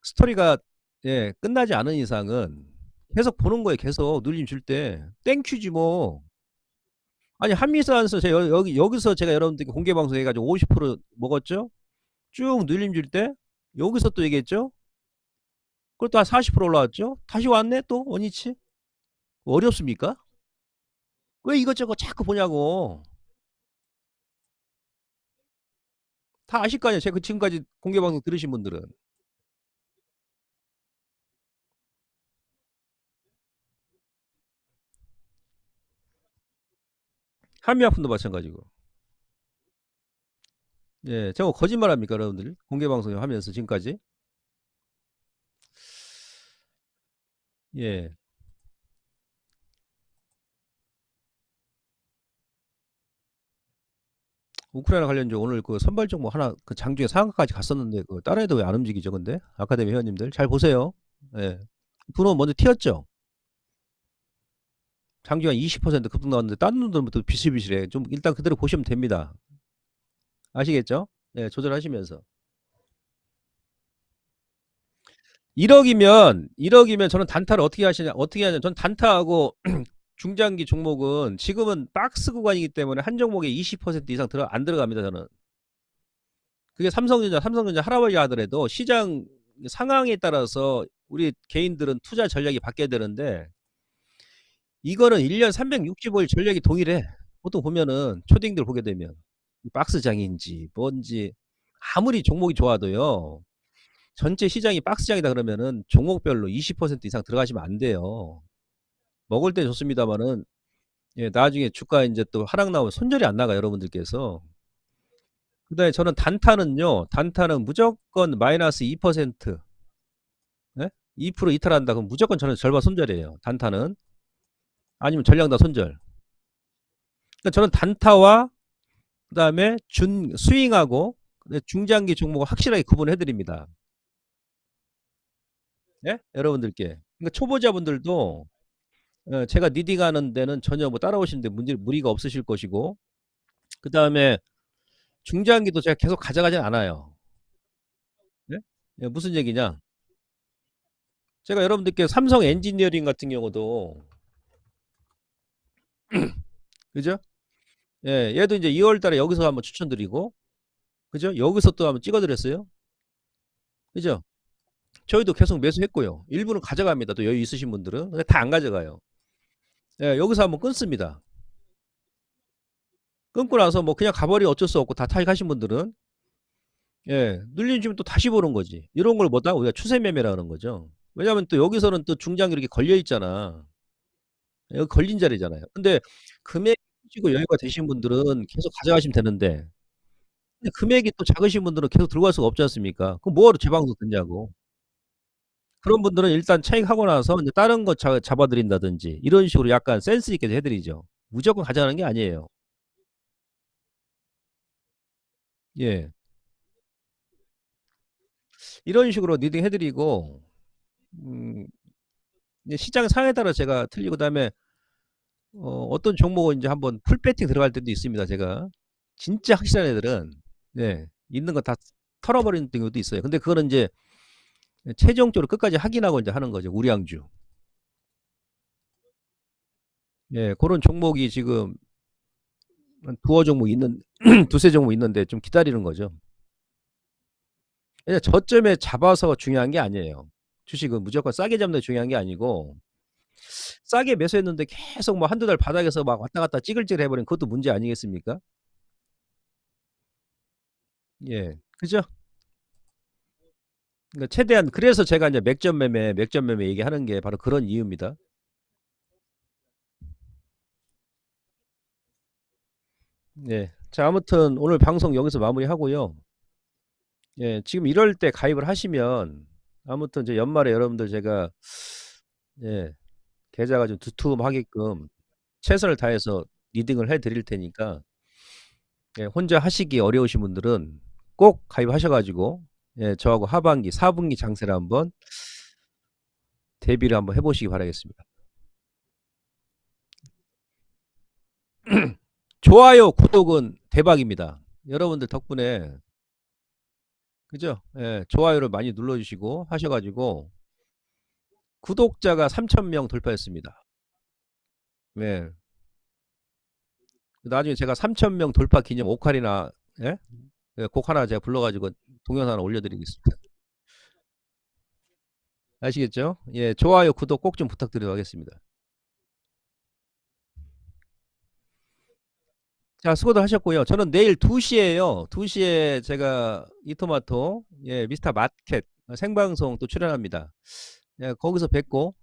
스토리가 예 끝나지 않은 이상은 계속 보는 거예요 계속 눌림 줄 때. 땡큐지 뭐. 아니 한미사안에서 제가 여기서 제가 여러분들께 공개 방송해 가지고 50% 먹었죠? 쭉 눌림 줄 때 여기서 또 얘기했죠? 그것도 한 40% 올라왔죠? 다시 왔네 또 원위치. 어렵습니까? 왜 이것저것 자꾸 보냐고. 다 아실 거 아니에요. 제가 지금까지 공개 방송 들으신 분들은. 한미약품도 마찬가지고. 예. 제가 거짓말합니까 여러분들? 공개 방송 하면서 지금까지? 예. 우크라이나 관련주 오늘 그 선발 종목 하나 그 장중에 상한가까지 갔었는데 그 다른 애들 왜 안 움직이죠 근데? 아카데미 회원님들 잘 보세요. 예. 분호 먼저 튀었죠. 장중에 한 20% 급등 나왔는데 다른 놈들은 또 비실비실해. 좀 일단 그대로 보시면 됩니다. 아시겠죠? 예. 조절하시면서. 1억이면 저는 단타를 어떻게 하냐 전 단타하고 중장기 종목은 지금은 박스 구간이기 때문에 한 종목에 20% 이상 안 들어갑니다 저는. 그게 삼성전자 할아버지 하더라도 시장 상황에 따라서 우리 개인들은 투자 전략이 바뀌어야 되는데 이거는 1년 365일 전략이 동일해. 보통 보면은 초딩들 보게 되면 박스장인지 뭔지 아무리 종목이 좋아도요. 전체 시장이 박스장이다 그러면은 종목별로 20% 이상 들어가시면 안 돼요. 먹을 땐 좋습니다마는 예 나중에 주가 인제 또 하락 나오면 손절이 안 나가요 여러분들께서. 그다음에 저는 단타는 무조건 마이너스 2% 예? 2% 이탈한다 그럼 무조건 저는 절반 손절이에요 단타는. 아니면 전량 다 손절. 그러니까 저는 단타와 그다음에 준 스윙하고 중장기 종목을 확실하게 구분해 드립니다. 예? 여러분들께. 그러니까 초보자분들도 제가 리딩하는 데는 전혀 뭐 따라오시는데 무리가 없으실 것이고 그다음에 중장기도 제가 계속 가져가진 않아요. 네? 예 무슨 얘기냐? 제가 여러분들께 삼성 엔지니어링 같은 경우도 그죠? 예 얘도 인제 2월 달에 여기서 한번 추천드리고 그죠? 여기서 또 한번 찍어 드렸어요. 그죠? 저희도 계속 매수했고요. 일부는 가져갑니다. 또 여유 있으신 분들은. 근데 다 안 가져가요. 예 여기서 한번 끊습니다. 끊고 나서 뭐 그냥 가버리 어쩔 수 없고 다 타익하신 분들은 예 눌림 주면 또 다시 보는 거지. 이런 걸 뭐다? 우리가 추세 매매라 그러는 거죠. 왜냐하면 또 여기서는 또 중장기 이렇게 걸려 있잖아. 여기 걸린 자리잖아요. 근데 금액이 크시고 여유가 되신 분들은 계속 가져가시면 되는데 근데 금액이 또 작으신 분들은 계속 들고 갈 수가 없지 않습니까? 그럼 뭐하러 제 방송 듣냐고. 그런 분들은 일단 차익하고 나서 인제 다른 거 잡아 드린다든지 이런 식으로 약간 센스 있게 해 드리죠. 무조건 가져가는 게 아니에요. 예. 이런 식으로 리딩 해 드리고 음 이제 시장 상황에 따라 제가 틀리고 그다음에 어떤 종목은 인제 한번 풀 배팅 들어갈 때도 있습니다 제가. 진짜 확실한 애들은 네 있는 거 다 털어버리는 경우도 있어요. 근데 그거는 인제 최종적으로 끝까지 확인하고 인제 하는 거죠 우량주. 예 고런 종목이 지금 한 두어 종목 있는 두세 종목 있는데 좀 기다리는 거죠. 그냥 저점에 잡아서 중요한 게 아니에요. 주식은 무조건 싸게 잡는 게 중요한 게 아니고 싸게 매수했는데 계속 뭐 한두 달 바닥에서 막 왔다 갔다 찌글찌글 해 버리면 그것도 문제 아니겠습니까? 예. 그죠? 그러니까 최대한 그래서 제가 인제 맥점 매매 얘기하는 게 바로 그런 이유입니다. 네. 자 아무튼 오늘 방송 여기서 마무리하고요. 예 지금 이럴 때 가입을 하시면 아무튼 이제 연말에 여러분들 제가 예 계좌가 좀 두툼하게끔 최선을 다해서 리딩을 해 드릴 테니까 예 혼자 하시기 어려우신 분들은 꼭 가입하셔 가지고 예 저하고 하반기 4 분기 장세를 한번 대비를 한번 해 보시기 바라겠습니다. 좋아요, 구독은 대박입니다. 여러분들 덕분에 그죠? 예. 좋아요를 많이 눌러 주시고 하셔 가지고 구독자가 3,000명 돌파했습니다. 네. 나중에 제가 3,000명 돌파 기념 오카리나 예? 예 곡 하나 제가 불러 가지고 동영상 하나 올려 드리겠습니다. 아시겠죠? 예. 좋아요, 구독 꼭 좀 부탁드리도록 하겠습니다. 자 수고들 하셨고요. 저는 내일 2 시에요. 2 시에 제가 이토마토 예 미스터 마켓 생방송 또 출연합니다. 예 거기서 뵙고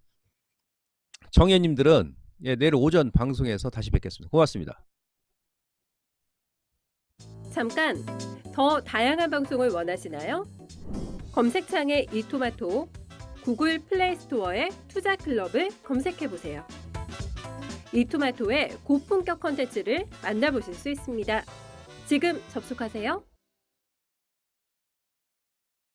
정예님들은 예 내일 오전 방송에서 다시 뵙겠습니다. 고맙습니다. 잠깐! 더 다양한 방송을 원하시나요? 검색창에 이토마토, 구글 플레이 스토어에 투자클럽을 검색해보세요. 이토마토의 고품격 콘텐츠를 만나보실 수 있습니다. 지금 접속하세요.